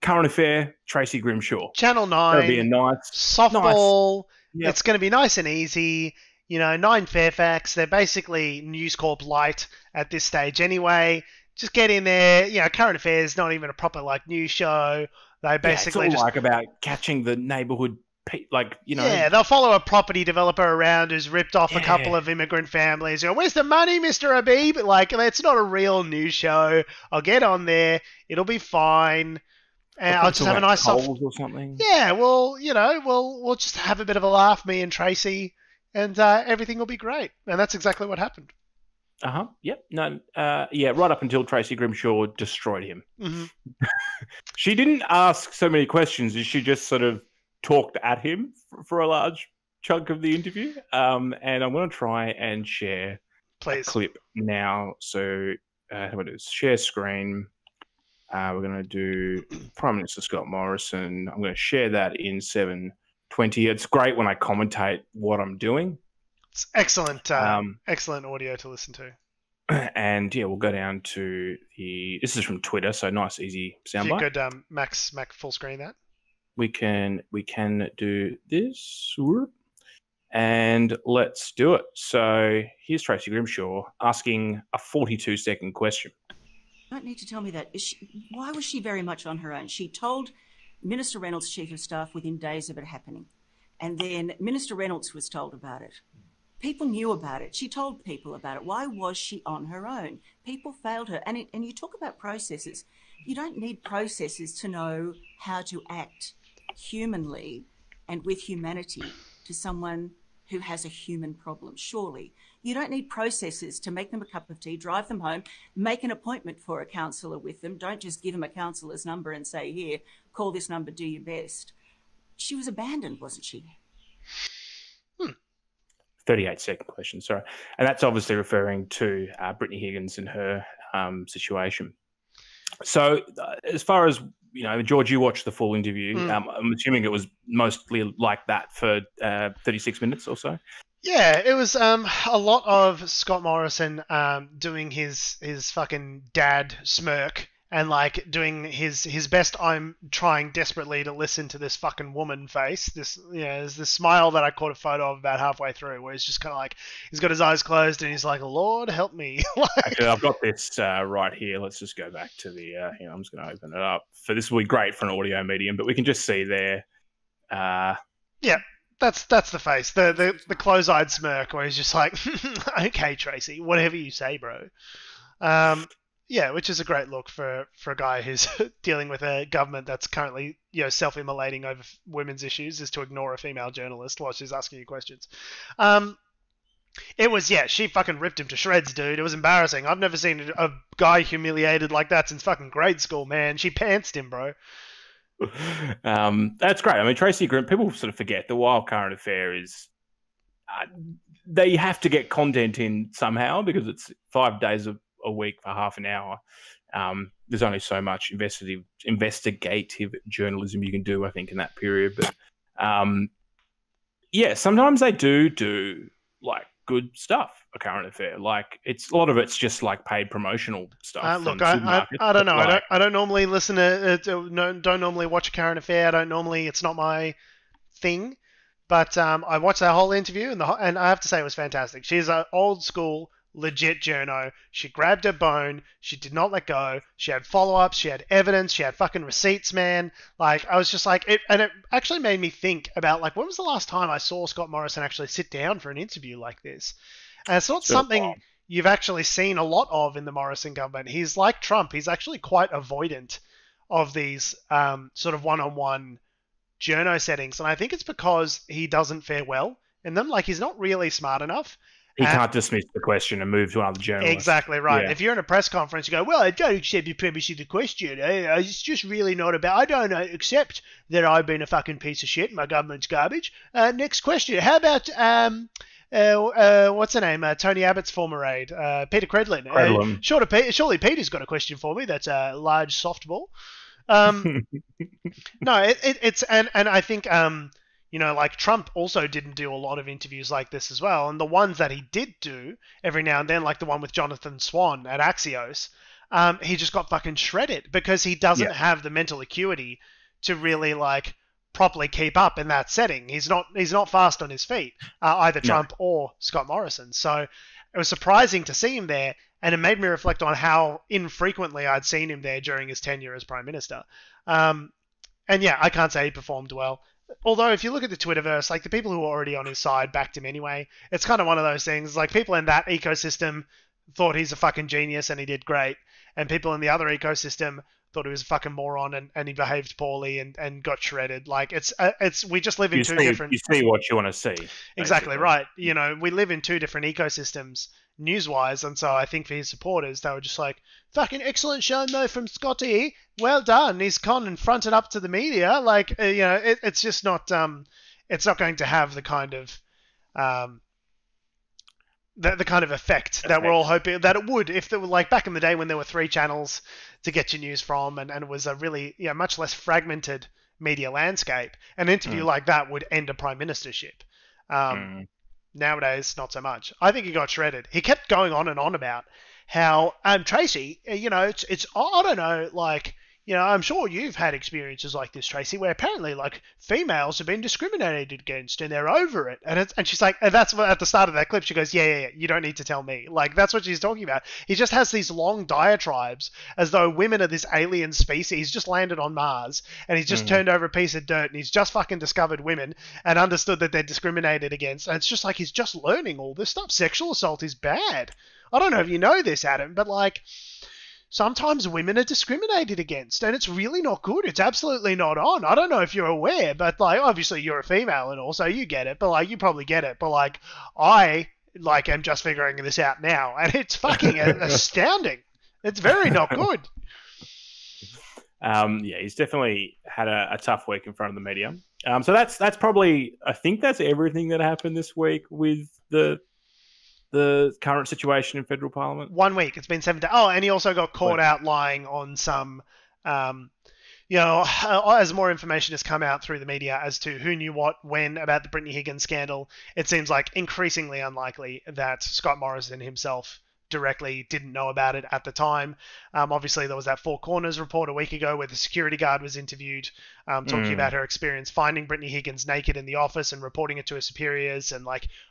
current affair, Tracy Grimshaw. Channel 9. That'll be a nice softball. Nice. Yep. It's going to be nice and easy. 9 Fairfax. They're basically News Corp light at this stage anyway. Just get in there. Current affairs, not even a proper news show. They basically it's all about catching the neighborhood. Yeah, they'll follow a property developer around who's ripped off a couple of immigrant families. Where's the money, Mr. Habib? It's not a real news show. I'll get on there. It'll be fine. And I'll just have a nice soft... or something. Yeah, well, we'll just have a bit of a laugh, me and Tracy, and everything will be great. And that's exactly what happened. Yep. No. Right up until Tracy Grimshaw destroyed him. Mm-hmm. She didn't ask so many questions. She just sort of talked at him for a large chunk of the interview. And I'm going to try and share a clip now. So how do I do this? Share screen. We're going to do Prime Minister Scott Morrison. I'm going to share that in 720. It's great when I commentate what I'm doing. It's excellent, excellent audio to listen to. And we'll go down to this is from Twitter, so nice, easy soundbite. You could Mac full screen that. We can do this, and let's do it. So here's Tracy Grimshaw asking a 42-second question. You don't need to tell me that. Why was she very much on her own? She told Minister Reynolds, Chief of Staff, within days of it happening. And then Minister Reynolds was told about it. People knew about it. She told people about it. Why was she on her own? People failed her. And you talk about processes. You don't need processes to know how to act humanly and with humanity to someone who has a human problem, surely. You don't need processes to make them a cup of tea, drive them home, make an appointment for a counsellor with them. Don't just give them a counsellor's number and say, here, call this number, do your best. She was abandoned, wasn't she? 38-second question, sorry. And that's obviously referring to Brittany Higgins and her situation. So as far as, George, you watched the full interview. I'm assuming it was mostly like that for 36 minutes or so. Yeah, it was a lot of Scott Morrison doing his fucking dad smirk and like doing his best. I'm trying desperately to listen to this fucking woman face. This there's this smile that I caught a photo of about halfway through, where he's just kind of like he's got his eyes closed and he's like, "Lord help me." Actually, I've got this right here. Let's just go back to the. I'm just going to open it up. So this will be great for an audio medium, but we can just see there. Yeah. That's the face, the close-eyed smirk where he's just like, okay, Tracy, whatever you say, bro. Yeah, which is a great look for a guy who's dealing with a government that's currently self-immolating over women's issues, is to ignore a female journalist while she's asking you questions. It was, she fucking ripped him to shreds, dude. It was embarrassing. I've never seen a guy humiliated like that since fucking grade school, man. She pantsed him, bro. That's great. I mean, Tracy Grimshaw, people sort of forget the wild current affair is they have to get content in somehow because it's 5 days a week for half an hour. There's only so much investigative journalism you can do, I think, in that period. But sometimes they do like good stuff, a current affair. Like a lot of it's just like paid promotional stuff. Look, I don't know. Like, I don't normally listen to don't normally watch a current affair. It's not my thing. But I watched that whole interview and I have to say it was fantastic. She's an old school, legit journo. She grabbed her bone. She did not let go. She had follow-ups. She had evidence. She had fucking receipts, man. Like, I was just like, it actually made me think about, like, when was the last time I saw Scott Morrison actually sit down for an interview like this? And it's not something you've actually seen a lot of in the Morrison government. He's like Trump. He's actually quite avoidant of these sort of one-on-one journo settings. And I think it's because he doesn't fare well in them. Like, he's not really smart enough. He can't dismiss the question and move to another journalist. Exactly right. Yeah. If you're in a press conference, you go, well, I don't accept the premise of the question. It's just really not about... I don't accept that I've been a fucking piece of shit and my government's garbage. Next question. How about... what's her name? Tony Abbott's former aide, Peter Credlin. Surely Peter's got a question for me. That's a large softball. No, it's... And I think... like Trump also didn't do a lot of interviews like this as well. And the ones that he did do every now and then, like the one with Jonathan Swan at Axios, he just got fucking shredded because he doesn't have the mental acuity to really like properly keep up in that setting. He's not fast on his feet, either Trump or Scott Morrison. So it was surprising to see him there. And it made me reflect on how infrequently I'd seen him there during his tenure as Prime Minister. I can't say he performed well. Although, if you look at the Twitterverse, like the people who were already on his side backed him anyway. It's kind of one of those things. Like people in that ecosystem thought he's a fucking genius and he did great, and people in the other ecosystem thought he was a fucking moron and he behaved poorly and got shredded. Like it's we just live in different. You see what you want to see. Exactly right. We live in two different ecosystems news-wise, and so I think for his supporters, they were just like, fucking excellent show, Mo, from Scotty. Well done. He's gone and fronted up to the media. Like, it's just not, it's not going to have the kind of, the kind of effect that we're all hoping that it would if there were, like, back in the day when there were 3 channels to get your news from and it was a really, much less fragmented media landscape. An interview like that would end a prime ministership. Nowadays, not so much. I think he got shredded. He kept going on and on about how, Tracy, it's I don't know, like, I'm sure you've had experiences like this, Tracy, where apparently, like, females have been discriminated against and they're over it. And she's like, and that's at the start of that clip, she goes, yeah, you don't need to tell me. Like, that's what she's talking about. He just has these long diatribes as though women are this alien species. He's just landed on Mars and he's just turned over a piece of dirt and he's just fucking discovered women and understood that they're discriminated against. And it's just like he's just learning all this stuff. Sexual assault is bad. I don't know if you know this, Adam, but like... sometimes women are discriminated against, and it's really not good. It's absolutely not on. I don't know if you're aware, but, like, obviously you're a female and all, so you get it, but, like, you probably get it. But, like, I, like, am just figuring this out now, and it's fucking astounding. It's very not good. He's definitely had a tough week in front of the media. So that's probably, I think that's everything that happened this week with the current situation in federal parliament. 1 week. It's been 7 days. Oh, and he also got caught out lying on some as more information has come out through the media as to who knew what when about the Brittany Higgins scandal, it seems like increasingly unlikely that Scott Morrison himself directly didn't know about it at the time. Obviously, there was that Four Corners report a week ago where the security guard was interviewed talking about her experience finding Brittany Higgins naked in the office and reporting it to her superiors. And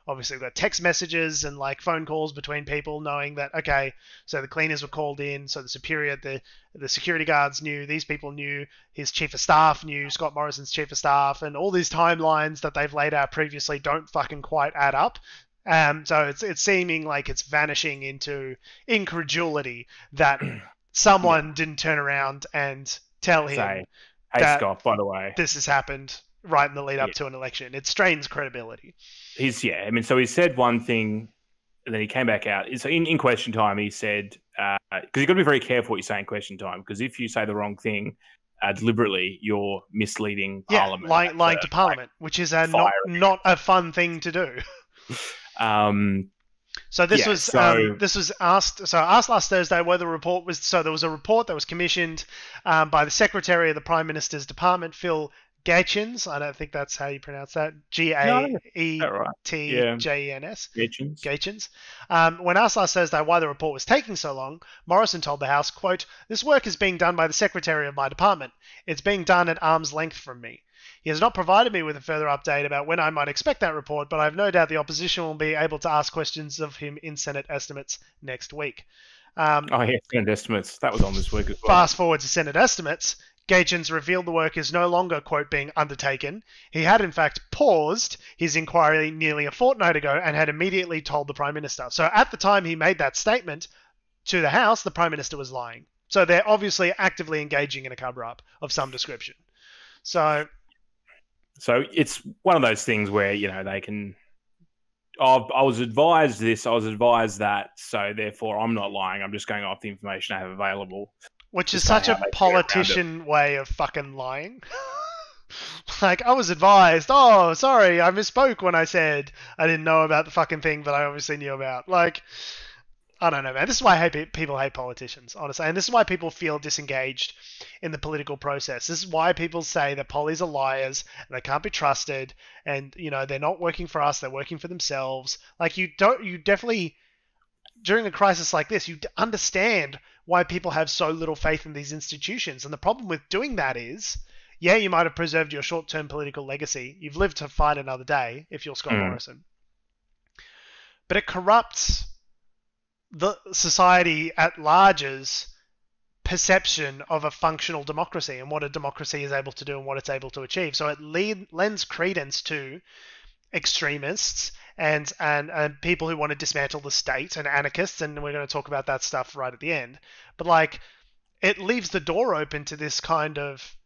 obviously got text messages and phone calls between people knowing that, okay, so the cleaners were called in, so the superior, the security guards knew, these people knew, his chief of staff knew, Scott Morrison's chief of staff, and all these timelines that they've laid out previously don't fucking quite add up. So it's seeming like it's vanishing into incredulity that someone didn't turn around and tell him, hey that Scott, by the way, this has happened right in the lead up to an election. It strains credibility. So he said one thing and then he came back out. So in question time, he said, because you've got to be very careful what you say in question time, because if you say the wrong thing deliberately, you're misleading Parliament. Lying to Parliament, which is not a fun thing to do. So this was asked. So I asked last Thursday whether the report was. So there was a report that was commissioned by the Secretary of the Prime Minister's Department, Phil Gaetjens. I don't think that's how you pronounce that. Gaetjens. Gaetjens. When asked last Thursday why the report was taking so long, Morrison told the House, quote, "This work is being done by the Secretary of my department. It's being done at arm's length from me. He has not provided me with a further update about when I might expect that report, but I have no doubt the opposition will be able to ask questions of him in Senate estimates next week." Senate estimates. That was on this week as well. Fast forward to Senate estimates. Gaetjens revealed the work is no longer, quote, being undertaken. He had, in fact, paused his inquiry nearly a fortnight ago and had immediately told the Prime Minister. So at the time he made that statement to the House, the Prime Minister was lying. So they're obviously actively engaging in a cover-up of some description. So it's one of those things where, they can... I was advised this, I was advised that, so therefore I'm not lying. I'm just going off the information I have available. Which is such a politician way of fucking lying. I was advised, oh, sorry, I misspoke when I said I didn't know about the fucking thing that I obviously knew about. I don't know, man. This is why people hate politicians, honestly. And this is why people feel disengaged in the political process. This is why people say that pollies are liars and they can't be trusted and, they're not working for us, they're working for themselves. You definitely, during a crisis like this, you understand why people have so little faith in these institutions. And the problem with doing that is, you might have preserved your short-term political legacy. You've lived to fight another day if you're Scott Morrison. But it corrupts the society at large's perception of a functional democracy and what a democracy is able to do and what it's able to achieve. So it lends credence to extremists and people who want to dismantle the state and anarchists, and we're going to talk about that stuff right at the end. But it leaves the door open to this kind of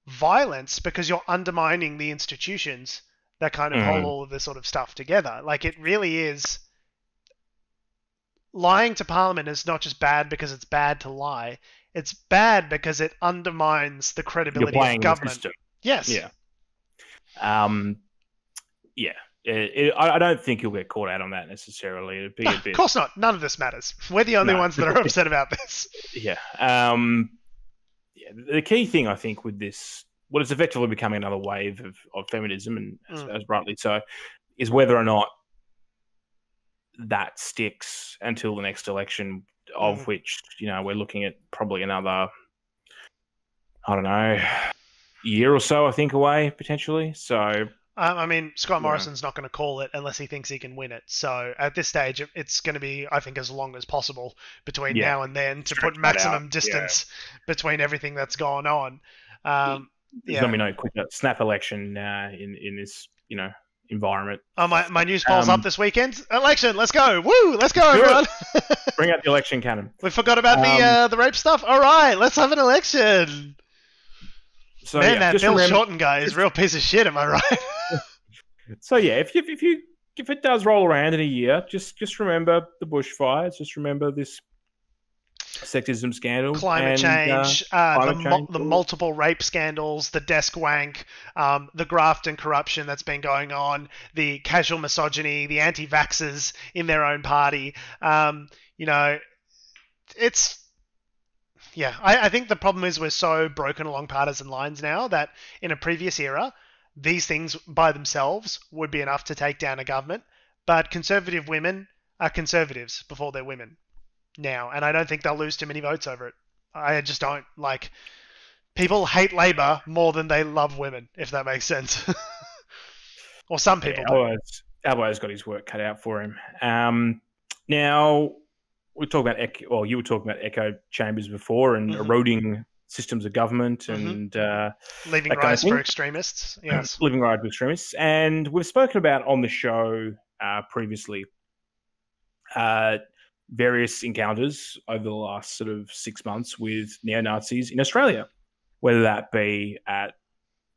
violence because you're undermining the institutions that kind of hold all of this sort of stuff together. It really is... Lying to Parliament is not just bad because it's bad to lie. It's bad because it undermines the credibility of government. Yes. Yeah. I don't think you'll get caught out on that necessarily. It'd be a bit... Of course not. None of this matters. We're the only ones that are upset about this. Yeah. The key thing, I think, with this, what is effectively becoming another wave of feminism, and as rightly so, is whether or not that sticks until the next election, of which, we're looking at probably another, I don't know, year or so, I think, away, potentially. So... Scott Morrison's not going to call it unless he thinks he can win it. So at this stage, it's going to be, I think, as long as possible between now and then to put maximum distance between everything that's gone on. There's going to be no quick snap election in this, environment. Oh, my news poll's up this weekend. Election, let's go! Woo! Let's go, everyone! Bring out the election cannon. We forgot about the rape stuff. All right, let's have an election. So, man, that Bill Shorten guy is a real piece of shit. Am I right? So if it does roll around in a year, just remember the bushfires. Just remember this sexism scandal, climate change, the multiple rape scandals, the desk wank, the graft and corruption that's been going on, the casual misogyny, the anti-vaxxers in their own party. It's Yeah, I think the problem is we're so broken along partisan lines now that in a previous era, these things by themselves would be enough to take down a government. But conservative women are conservatives before they're women now, and I don't think they'll lose too many votes over it. I just don't. Like, people hate Labor more than they love women, if that makes sense. Or some people do. Albo's got his work cut out for him. Now, we talk about you were talking about echo chambers before and eroding systems of government and leaving rise for extremists. Yes, leaving rise for extremists, and we've spoken about on the show previously various encounters over the last sort of 6 months with neo-Nazis in Australia, whether that be at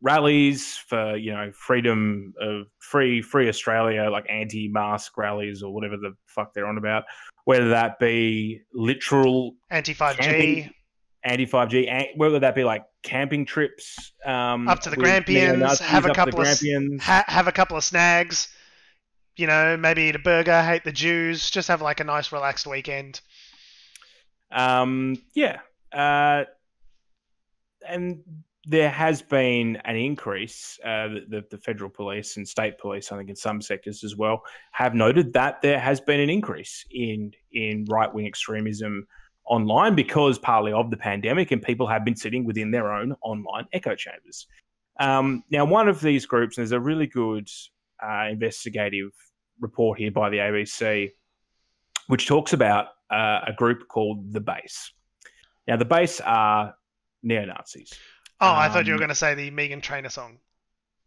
rallies for, freedom of free Australia, like anti-mask rallies or whatever the fuck they're on about, whether that be literal anti-5G, whether that be like camping trips up to the Grampians, have a couple of snags, maybe eat a burger, hate the Jews, just have like a nice relaxed weekend. And there has been an increase. The federal police and state police, I think in some sectors as well, have noted that there has been an increase in right-wing extremism online because partly of the pandemic, and people have been sitting within their own online echo chambers. Now, one of these groups, and there's a really good investigative report here by the ABC, which talks about a group called The Base. Now, The Base are neo-Nazis. Oh, I thought you were going to say the Meghan Trainor song.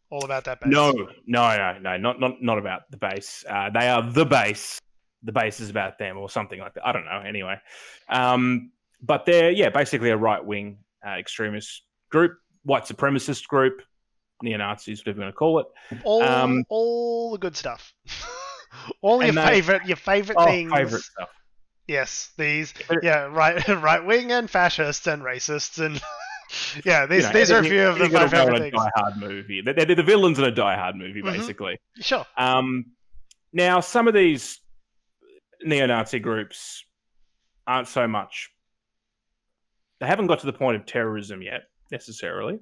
All about that base. No, not about The Base. They are The Base. The Base is about them or something like that. I don't know. Anyway, but they're basically a right-wing extremist group, white supremacist group, neo-Nazis, whatever you want to call it. All the good stuff. All your favorite things. Favorite stuff. Yes, these right-wing and fascists and racists and. Yeah, these are a few of the my favorite things. Die Hard movie. They're the villains in a Die Hard movie, basically. Sure. Now, some of these neo-Nazi groups aren't so much. They haven't got to the point of terrorism yet, necessarily.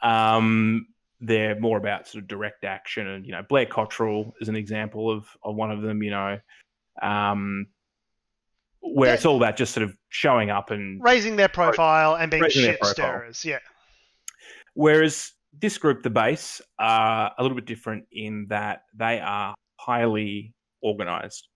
They're more about sort of direct action, and Blair Cottrell is an example of one of them. Where it's all about just sort of showing up and raising their profile and being shit stirrers, yeah. Whereas this group, The Base, are a little bit different in that they are highly organised.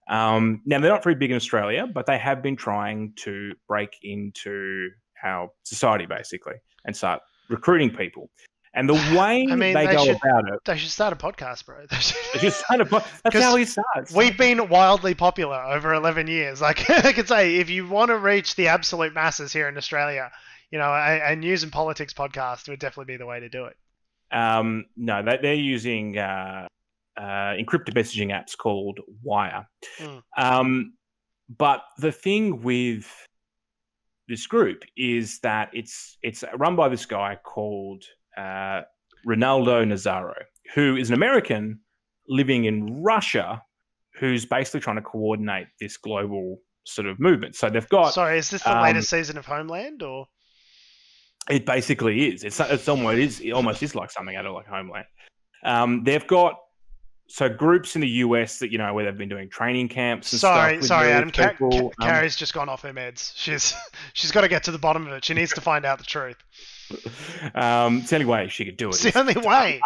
Now, they're not very big in Australia, but they have been trying to break into our society, basically, and start recruiting people. And the way they go about it... They should start a podcast, bro. They should start a podcast. That's how he starts. We've been wildly popular over 11 years. Like, I could say, if you want to reach the absolute masses here in Australia, a news and politics podcast would definitely be the way to do it. No, they're using encrypted messaging apps called Wire. But the thing with this group is that it's run by this guy called... Ronaldo Nazaro, who is an American living in Russia, who's basically trying to coordinate this global sort of movement. So they've got... Sorry, is this the latest season of Homeland, or...? It basically is. It almost is like something out of like Homeland. They've got groups in the US that, where they've been doing training camps and stuff. Sorry, Adam. Carrie's just gone off her meds. She's got to get to the bottom of it. She needs to find out the truth. It's the only way she could do it. It's the only way.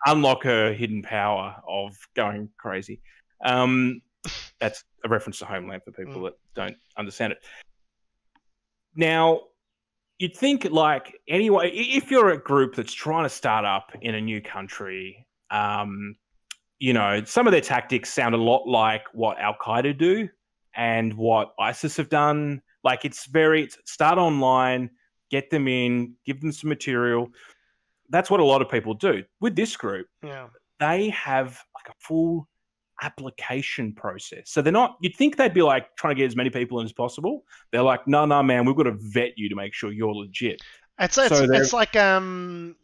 Unlock her hidden power of going crazy. That's a reference to Homeland for people that don't understand it. Now, you'd think anyway, if you're a group that's trying to start up in a new country, some of their tactics sound a lot like what Al-Qaeda do and what ISIS have done. Like, it's start online, get them in, give them some material. That's what a lot of people do. With this group, they have like a full application process. So they're not, you'd think they'd be like trying to get as many people in as possible. They're like, no, man, we've got to vet you to make sure you're legit. It's like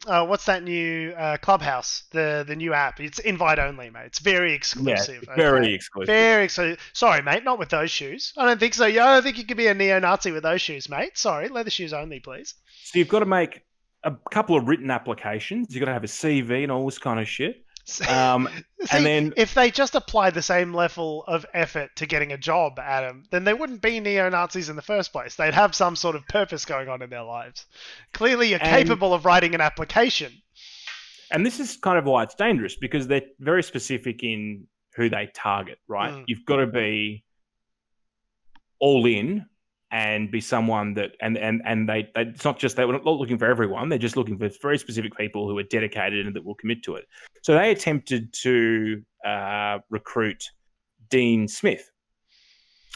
what's that new Clubhouse, the new app? It's invite only, mate. It's very exclusive. Yeah, very exclusive. Very exclusive. Sorry, mate, not with those shoes. I don't think so. Yeah, I don't think you could be a neo-Nazi with those shoes, mate. Sorry, leather shoes only, please. So you've got to make a couple of written applications. You've got to have a CV and all this kind of shit. See, and then if they just applied the same level of effort to getting a job, Adam, then they wouldn't be neo-Nazis in the first place. They'd have some sort of purpose going on in their lives. Clearly, you're capable of writing an application. And this is kind of why it's dangerous, because they're very specific in who they target, right? You've got to be all in and be someone that, and they it's not just, they're not looking for everyone, they're just looking for very specific people who are dedicated and that will commit to it. So they attempted to recruit Dean Smith,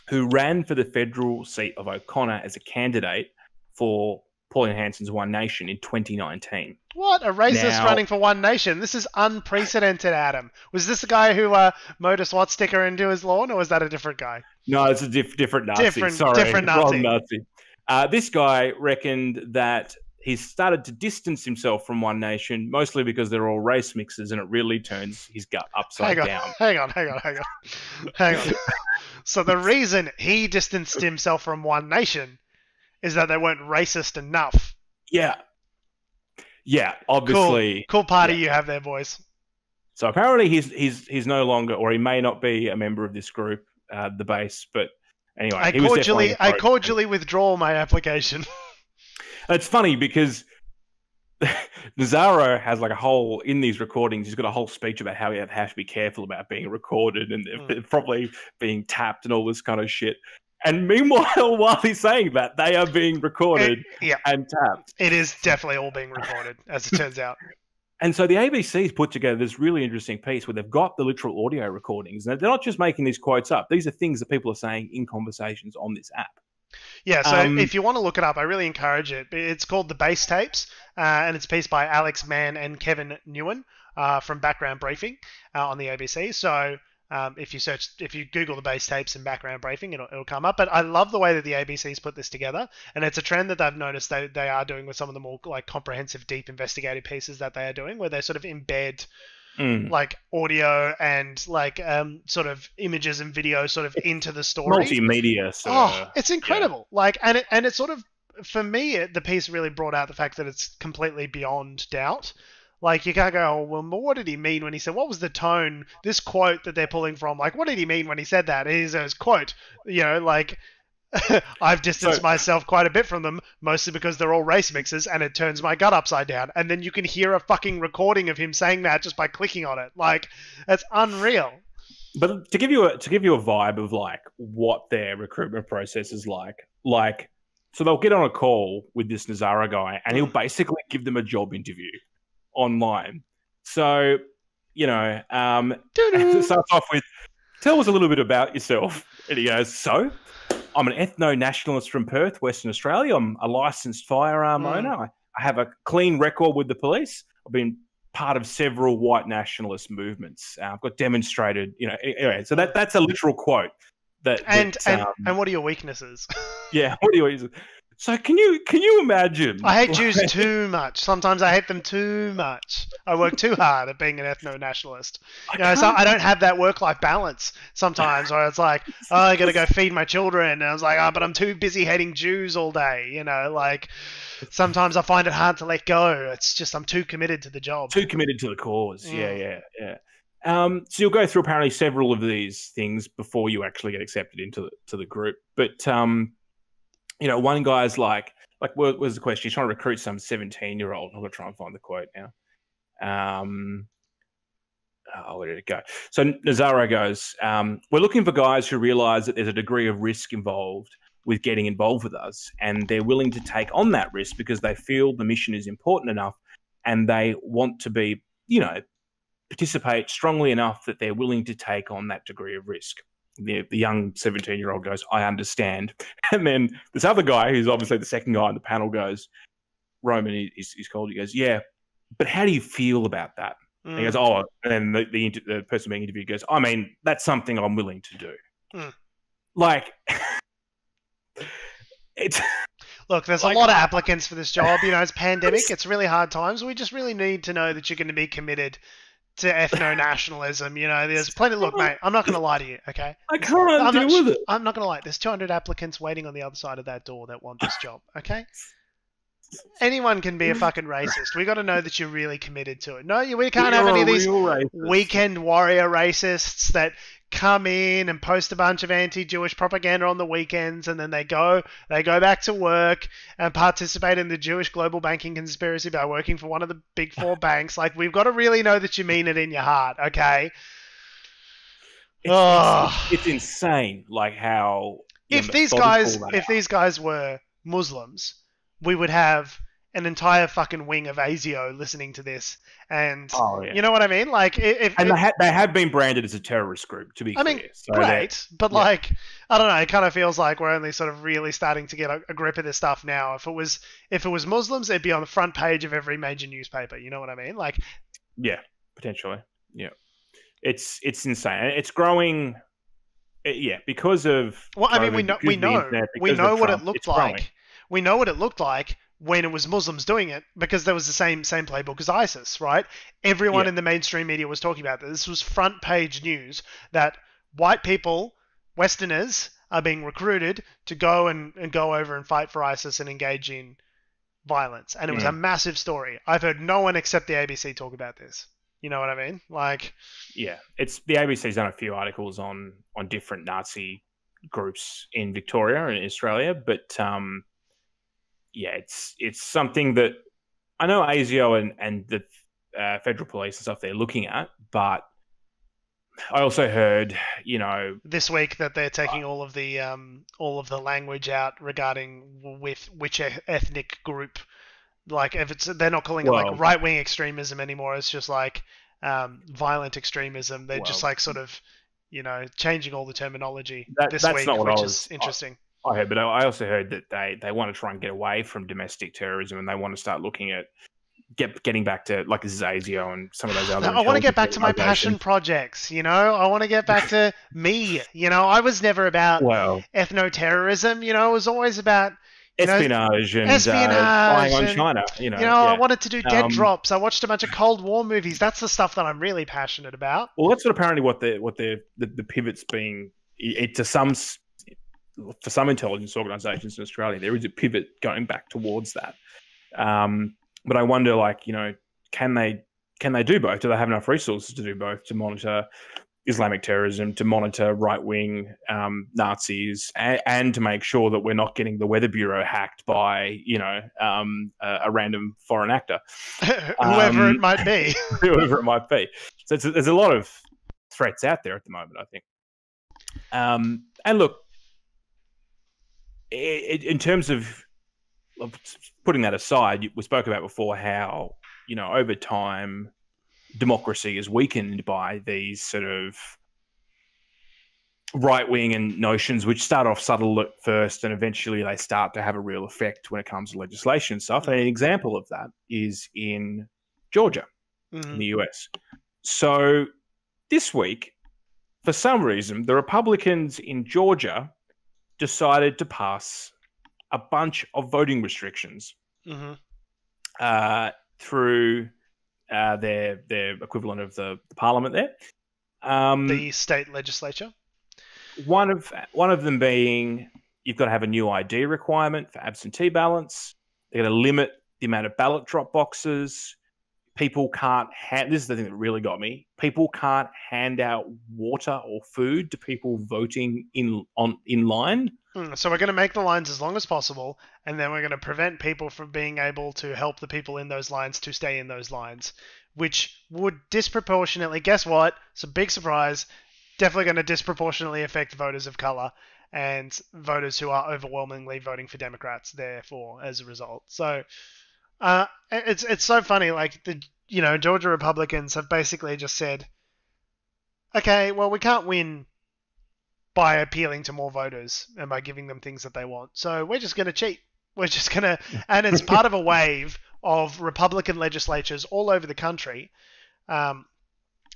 who ran for the federal seat of O'Connor as a candidate for Pauline Hanson's One Nation in 2019. What? A racist running for One Nation? This is unprecedented, Adam. Was this the guy who mowed a SWAT sticker into his lawn, or was that a different guy? No, it's a different Nazi. Different Nazi. Nazi. This guy reckoned that he's started to distance himself from One Nation, mostly because they're all race mixes, and it really turns his gut upside down. Hang on. So the reason he distanced himself from One Nation is that they weren't racist enough. Yeah, obviously. Cool party you have there, boys. So apparently he's no longer, or he may not be a member of this group, the base. But anyway, I cordially withdraw my application. It's funny because Nazaro has like a whole, in these recordings, he's got a whole speech about how he has to be careful about being recorded and probably being tapped and all this kind of shit. And meanwhile, while he's saying that, they are being recorded and tapped. It is definitely all being recorded, as it turns out. And so the ABC's put together this really interesting piece where they've got the literal audio recordings. And they're not just making these quotes up. These are things that people are saying in conversations on this app. Yeah, so if you want to look it up, I really encourage it. It's called The Base Tapes, and it's a piece by Alex Mann and Kevin Newen from Background Briefing on the ABC. So if you Google The Base Tapes and Background Briefing, it'll come up. But I love the way that the ABC's put this together, and it's a trend that they've noticed they are doing with some of the more like comprehensive, deep investigative pieces that they are doing, where they sort of embed like audio and like sort of images and video sort of into the story. Multimedia. It's incredible. Yeah. Like, and it sort of, for me, the piece really brought out the fact that it's completely beyond doubt. Like, you can't go, oh, well, what did he mean when he said, what was the tone, this quote that they're pulling from? Like, what did he mean when he said that? He says, quote, like, I've distanced myself quite a bit from them, mostly because they're all race mixes, and it turns my gut upside down. And then you can hear a fucking recording of him saying that just by clicking on it. Like, it's unreal. But to give you a vibe of, like, what their recruitment process is like, so they'll get on a call with this Nazara guy, and he'll basically give them a job interview online. So, it starts off with, tell us a little bit about yourself. And he goes, so, I'm an ethno-nationalist from Perth, Western Australia. I'm a licensed firearm owner. I have a clean record with the police. I've been part of several white nationalist movements. I've got demonstrated, anyway. So that's a literal quote. And what are your weaknesses? Yeah, what are your weaknesses? So can you imagine? I hate Jews too much. Sometimes I hate them too much. I work too hard at being an ethno-nationalist. So I don't have that work-life balance sometimes, where it's like, oh, I got to go feed my children. And I was like, but I'm too busy hating Jews all day. Like, sometimes I find it hard to let go. It's just I'm too committed to the job. Too committed to the cause. Yeah. So you'll go through apparently several of these things before you actually get accepted into the group. But one guy's like, what was the question? He's trying to recruit some 17-year-old. I'm going to try and find the quote now. Where did it go? So Nazaro goes, we're looking for guys who realise that there's a degree of risk involved with getting involved with us, and they're willing to take on that risk because they feel the mission is important enough and they want to be, participate strongly enough that they're willing to take on that degree of risk. The young 17-year-old goes, I understand. And then this other guy, who's obviously the second guy on the panel, goes, Roman, he's called, he goes, yeah, but how do you feel about that? And he goes, oh, and the person being interviewed goes, I mean, that's something I'm willing to do. Like, it's... Look, there's a lot of applicants for this job. You know, it's pandemic. It's really hard times. We just really need to know that you're going to be committed to ethno-nationalism. You know, there's plenty. Look, mate, I'm not going to lie to you, okay? I can't deal with it. I'm not going to lie. There's 200 applicants waiting on the other side of that door that want this job, okay? Anyone can be a fucking racist. We got to know that you're really committed to it. No, we can't have any of these weekend warrior racists that come in and post a bunch of anti-Jewish propaganda on the weekends, and then they go back to work and participate in the Jewish global banking conspiracy by working for one of the big four banks. Like, we've got to really know that you mean it in your heart, okay? It's insane, like how if these guys were Muslims, we would have an entire fucking wing of ASIO listening to this, and you know what I mean? Like, they have been branded as a terrorist group, to be clear. I mean, so great, but like, I don't know. It kind of feels like we're only sort of really starting to get a grip of this stuff now. If it was Muslims, it'd be on the front page of every major newspaper. You know what I mean? Like, yeah, potentially, yeah. It's insane. It's growing. Yeah, because of I mean, we know what it looked like. We know what it looked like when it was Muslims doing it, because there was the same playbook as ISIS, right? Everyone in the mainstream media was talking about this. This was front page news that white people, Westerners, are being recruited to go and go over and fight for ISIS and engage in violence. And it was a massive story. I've heard no one except the ABC talk about this. You know what I mean? Like, yeah, it's the ABC's done a few articles on different Nazi groups in Victoria and Australia, but yeah, it's something that I know ASIO and the federal police and stuff they're looking at, but I also heard, you know, this week that they're taking all of the language out regarding with which ethnic group. Like, if they're not calling it like right-wing extremism anymore. It's just like violent extremism. They're just like sort of, you know, changing all the termigetting this week, which is interesting. I heard, but I also heard that they want to try and get away from domestic terrorism, and they want to start looking at getting back to, like, this is ASIO and some of those other. I want to get back to my passion projects. You know, I want to get back to me. You know, I was never about ethno-terrorism. You know, it was always about espionage and spying on China. You know, I wanted to do dead drops. I watched a bunch of Cold War movies. That's the stuff that I'm really passionate about. Well, that's apparently what the pivot's being to some. For some intelligence organisations in Australia, there is a pivot going back towards that. But I wonder, like, you know, can they do both? Do they have enough resources to do both, to monitor Islamic terrorism, to monitor right-wing Nazis, and to make sure that we're not getting the Weather Bureau hacked by, you know, a random foreign actor, whoever it might be. Whoever it might be. So there's a lot of threats out there at the moment, I think. And look, in terms of putting that aside, we spoke about before how, you know, over time, democracy is weakened by these sort of right-wing and notions which start off subtle at first, and eventually they start to have a real effect when it comes to legislation and stuff. And an example of that is in Georgia, in the US. So this week, for some reason, the Republicans in Georgia decided to pass a bunch of voting restrictions through their equivalent of the parliament there. The state legislature. One of them being, you've got to have a new ID requirement for absentee ballots. They're going to limit the amount of ballot drop boxes. People can't this is the thing that really got me. People can't hand out water or food to people voting in line. So we're going to make the lines as long as possible, and then we're going to prevent people from being able to help the people in those lines to stay in those lines, which would disproportionately, guess what? It's a big surprise, definitely going to disproportionately affect voters of color and voters who are overwhelmingly voting for Democrats, therefore, as a result. So it's so funny, like, Georgia Republicans have basically just said, okay, well, we can't win by appealing to more voters and by giving them things that they want. So we're just going to cheat. We're just going to... And it's part of a wave of Republican legislatures all over the country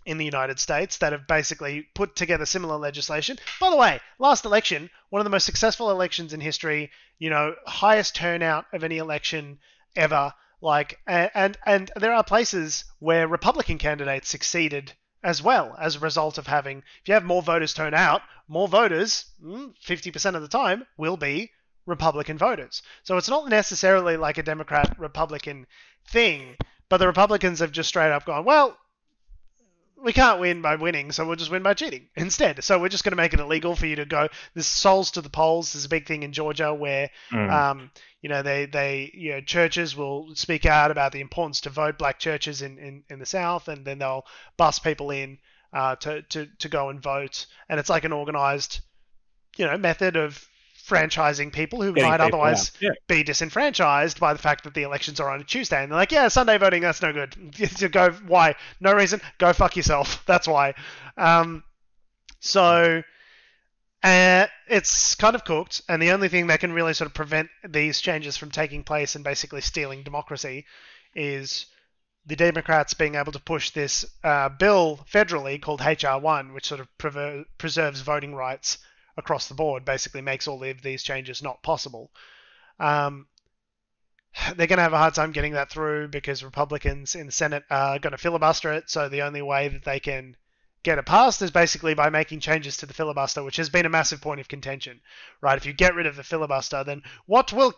in the United States that have basically put together similar legislation. By the way, last election, one of the most successful elections in history, highest turnout of any election ever. And there are places where Republican candidates succeeded as well as a result of having, if you have more voters turn out, more voters, 50% of the time, will be Republican voters. So it's not necessarily like a Democrat-Republican thing, but the Republicans have just straight up gone, well, we can't win by winning, so we'll just win by cheating instead. So we're just going to make it illegal for you to go. This souls to the polls is a big thing in Georgia where, churches will speak out about the importance to vote, black churches in the South, and then they'll bus people in to go and vote. And it's like an organized, method of franchising people who might otherwise be disenfranchised by the fact that the elections are on a Tuesday. And they're like, yeah, Sunday voting, that's no good. You go, why? No reason. Go fuck yourself. That's why. It's kind of cooked. And the only thing that can really sort of prevent these changes from taking place and basically stealing democracy is the Democrats being able to push this bill federally called HR1, which sort of preserves voting rights across the board, basically makes all of these changes not possible. They're going to have a hard time getting that through because Republicans in the Senate are going to filibuster it. So the only way that they can get it passed is basically by making changes to the filibuster, which has been a massive point of contention, right? If you get rid of the filibuster, then what will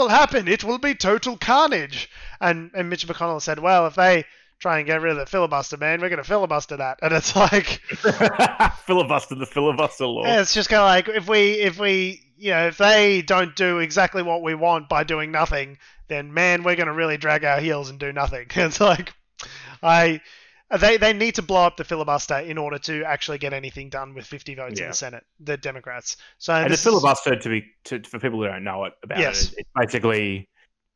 happen? It will be total carnage. And Mitch McConnell said, well, if they try and get rid of the filibuster, man, we're going to filibuster that. And it's like filibuster the filibuster law. Yeah, it's just kind of like if they don't do exactly what we want by doing nothing, then man, we're going to really drag our heels and do nothing. It's like they need to blow up the filibuster in order to actually get anything done with 50 votes in the Senate, the Democrats. So and the filibuster, for people who don't know it about it, it's basically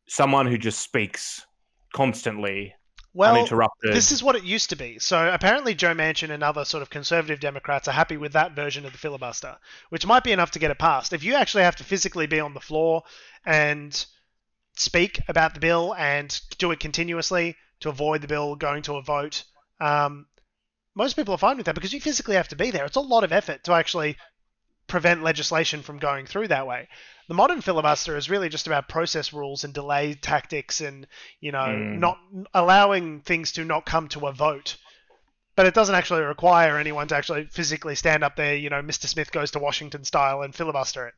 someone who just speaks constantly. Well, uninterrupted. This is what it used to be. So apparently Joe Manchin and other sort of conservative Democrats are happy with that version of the filibuster, which might be enough to get it passed. If you actually have to physically be on the floor and speak about the bill and do it continuously to avoid the bill going to a vote, most people are fine with that because you physically have to be there. It's a lot of effort to actually prevent legislation from going through that way. The modern filibuster is really just about process rules and delay tactics and, not allowing things to not come to a vote. But it doesn't actually require anyone to actually physically stand up there, Mr. Smith goes to Washington style and filibuster it.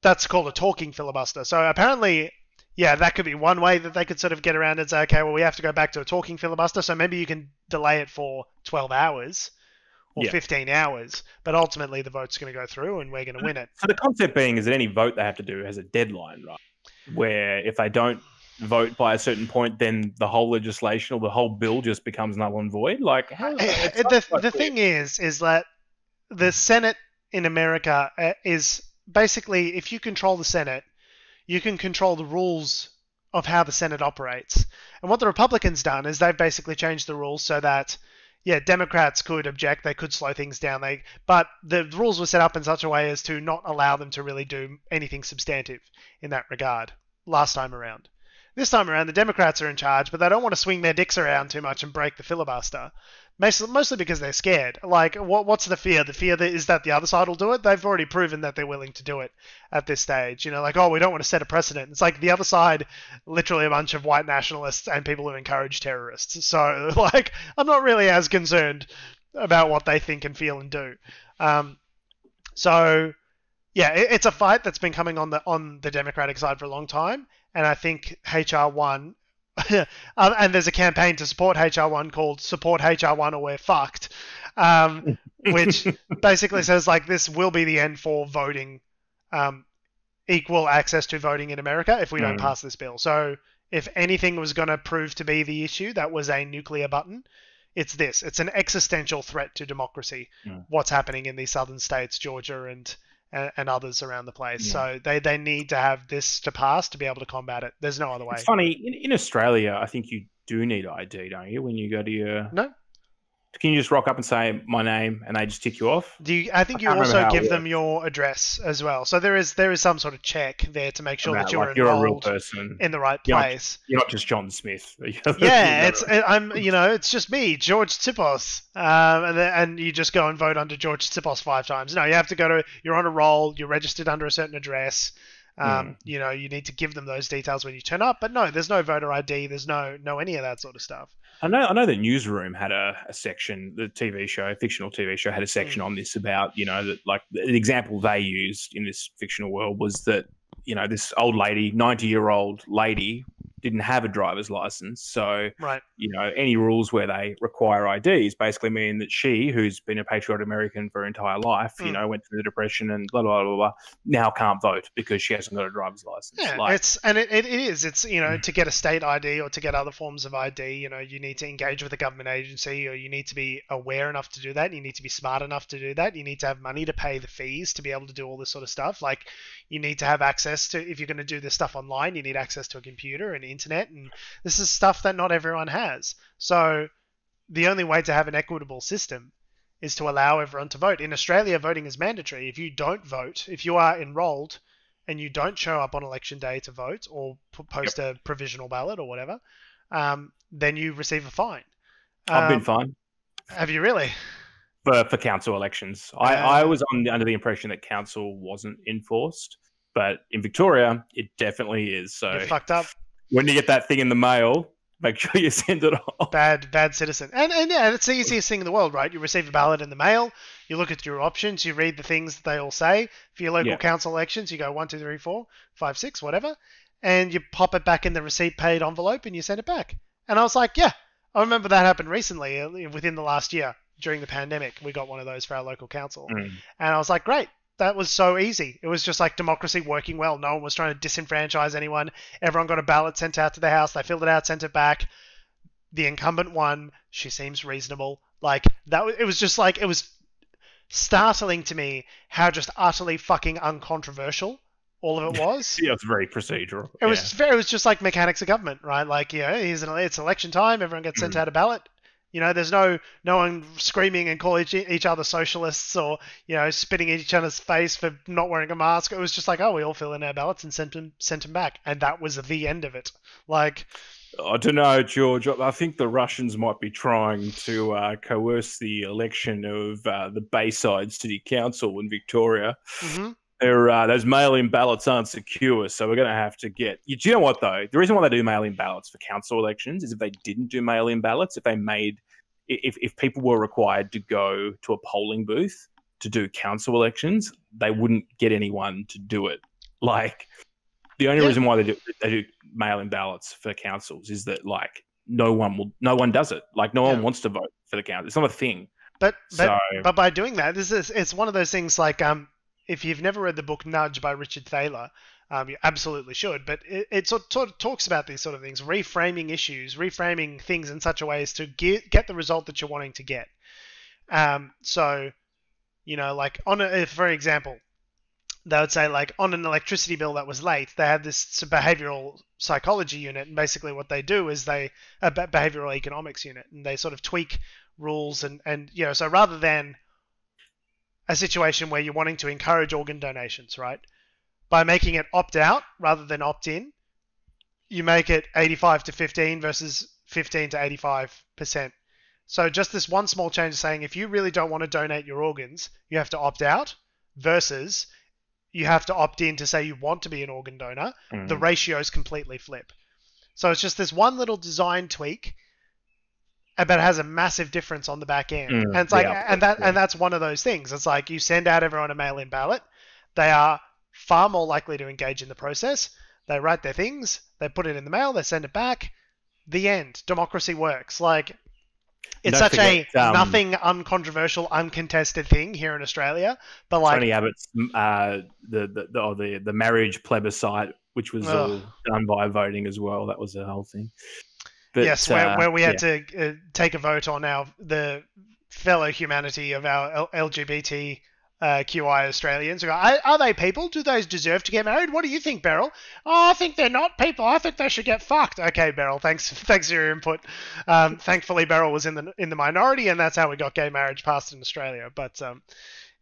That's called a talking filibuster. So apparently, that could be one way that they could sort of get around and say, okay, well, we have to go back to a talking filibuster. So maybe you can delay it for 12 hours. Or 15 hours, but ultimately the vote's going to go through and we're going to win it. So the concept being is that any vote they have to do has a deadline, right? Where if they don't vote by a certain point, then the whole legislation or the whole bill just becomes null and void. Like, the thing is that the Senate in America is basically, if you control the Senate, you can control the rules of how the Senate operates. And what the Republicans done is they've basically changed the rules so that Democrats could object, they could slow things down, but the rules were set up in such a way as to not allow them to really do anything substantive in that regard last time around. This time around, the Democrats are in charge, but they don't want to swing their dicks around too much and break the filibuster. Mostly because they're scared. Like, what's the fear? The fear is that the other side will do it? They've already proven that they're willing to do it at this stage. We don't want to set a precedent. It's like the other side, literally a bunch of white nationalists and people who encourage terrorists. So, I'm not really as concerned about what they think and feel and do. It's a fight that's been coming on the Democratic side for a long time. And I think HR1... and there's a campaign to support HR1 called Support HR1 or We're Fucked, which basically says, this will be the end for voting, equal access to voting in America if we don't pass this bill. So if anything was going to prove to be the issue that was a nuclear button, it's this. It's an existential threat to democracy, what's happening in these southern states, Georgia and others around the place. So they need to have this to pass to be able to combat it. There's no other way. It's funny, in Australia, I think you do need ID, don't you, when you go to your... No. can you just rock up and say my name and they just tick you off? I think you also give them your address as well. So there is some sort of check there to make sure that you're a real enrolled person in the right place. You're not just John Smith. Yeah, it's just me, George Tsipos, and you just go and vote under George Tsipos 5 times. No, you have to you're on a roll, you're registered under a certain address. You need to give them those details when you turn up, but no, there's no voter ID, there's no any of that sort of stuff. I know that Newsroom had a section, the fictional TV show had a section on this about, that like the example they used in this fictional world was that, this old lady, 90-year-old lady, didn't have a driver's license. So, right. Any rules where they require IDs basically mean that she, who's been a patriotic American for her entire life, went through the Depression and blah, blah, blah, blah, now can't vote because she hasn't got a driver's license. Yeah, it is. It's, to get a state ID or to get other forms of ID, you need to engage with a government agency, or you need to be aware enough to do that. You need to be smart enough to do that. You need to have money to pay the fees to be able to do all this sort of stuff. Like, you need to have access to, if you're going to do this stuff online, you need access to a computer and internet, and this is stuff that not everyone has. So the only way to have an equitable system is to allow everyone to vote. In Australia, voting is mandatory. If you don't vote, if you are enrolled and you don't show up on election day to vote or post a provisional ballot or whatever, then you receive a fine. I've been fined. Have you really? For council elections. I was under the impression that council wasn't enforced, but in Victoria, it definitely is. So you're fucked up. When you get that thing in the mail, make sure you send it off. Bad citizen. And yeah, it's the easiest thing in the world, right? You receive a ballot in the mail, you look at your options, you read the things that they all say. For your local council elections, you go 1, 2, 3, 4, 5, 6, whatever, and you pop it back in the receipt paid envelope and you send it back. And I was like, yeah, I remember that happened recently, within the last year. During the pandemic, we got one of those for our local council. And I was like, great. That was so easy. It was just like democracy working well. No one was trying to disenfranchise anyone. Everyone got a ballot sent out to their house. They filled it out, sent it back. The incumbent won. She seems reasonable. Like, it was just like, it was startling to me how just utterly fucking uncontroversial all of it was. Yeah, it's very procedural. It was just like mechanics of government, right? Like, it's election time. Everyone gets sent out a ballot. There's no one screaming and calling each other socialists or, spitting in each other's face for not wearing a mask. It was just like, we all fill in our ballots and sent them back. And that was the end of it. Like, I don't know, George. I think the Russians might be trying to coerce the election of the Bayside City Council in Victoria. Mm-hmm. Those mail-in ballots aren't secure, so we're going to have to get... Do you know what, though? The reason why they do mail-in ballots for council elections is if they didn't do mail-in ballots, if people were required to go to a polling booth to do council elections, they wouldn't get anyone to do it. Like, the only reason why they do mail-in ballots for councils is that, like, no one does it. Like, no one wants to vote for the council. It's not a thing. But by doing that, it's one of those things like... if you've never read the book Nudge by Richard Thaler, you absolutely should. But it sort of talks about these sort of things, reframing issues, reframing things in such a way as to get the result that you're wanting to get. So, like for example, they would say like on an electricity bill that was late, they had this behavioral psychology unit, and basically what they do is behavioral economics unit, and they sort of tweak rules and so rather than a situation where you're wanting to encourage organ donations, right? By making it opt-out rather than opt-in, you make it 85 to 15 versus 15 to 85%. So just this one small change is saying if you really don't want to donate your organs, you have to opt out versus you have to opt in to say you want to be an organ donor. The ratios completely flip. So it's just this one little design tweak, but it has a massive difference on the back end. And it's like, and that's one of those things. It's like you send out everyone a mail-in ballot. They are far more likely to engage in the process. They write their things. They put it in the mail. They send it back. The end. Democracy works. Like, it's such a nothing uncontroversial, uncontested thing here in Australia. But like Tony Abbott's the marriage plebiscite, which was all done by voting as well. That was the whole thing. But, yes, where we had to take a vote on the fellow humanity of our LGBT QI Australians who go, are they people? Do those deserve to get married? What do you think, Beryl? Oh, I think they're not people. I think they should get fucked. Okay, Beryl, thanks for your input. Thankfully, Beryl was in the minority, and that's how we got gay marriage passed in Australia. But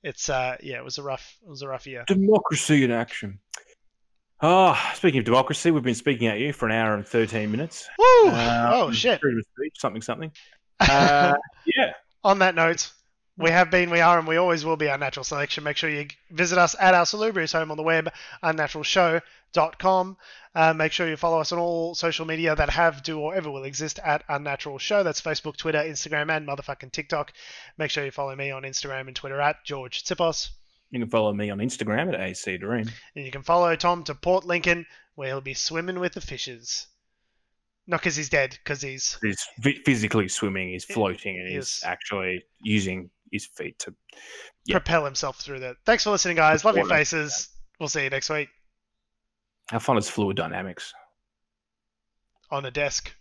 it was a rough year. Democracy in action. Oh, speaking of democracy, we've been speaking at you for an hour and 13 minutes. Woo! Oh shit! Freedom of speech, something. Yeah. On that note, we have been, we are, and we always will be Unnatural Selection. Make sure you visit us at our salubrious home on the web, unnaturalshow.com. Make sure you follow us on all social media that have, do, or ever will exist at Unnatural Show. That's Facebook, Twitter, Instagram, and motherfucking TikTok. Make sure you follow me on Instagram and Twitter at George Tsipos. You can follow me on Instagram at AC Dream. And you can follow Tom to Port Lincoln, where he'll be swimming with the fishes. Not because he's dead, because he's physically swimming, he's floating, and he's actually using his feet to propel himself through that. Thanks for listening, guys. Love your faces. We'll see you next week. How fun is fluid dynamics? On a desk.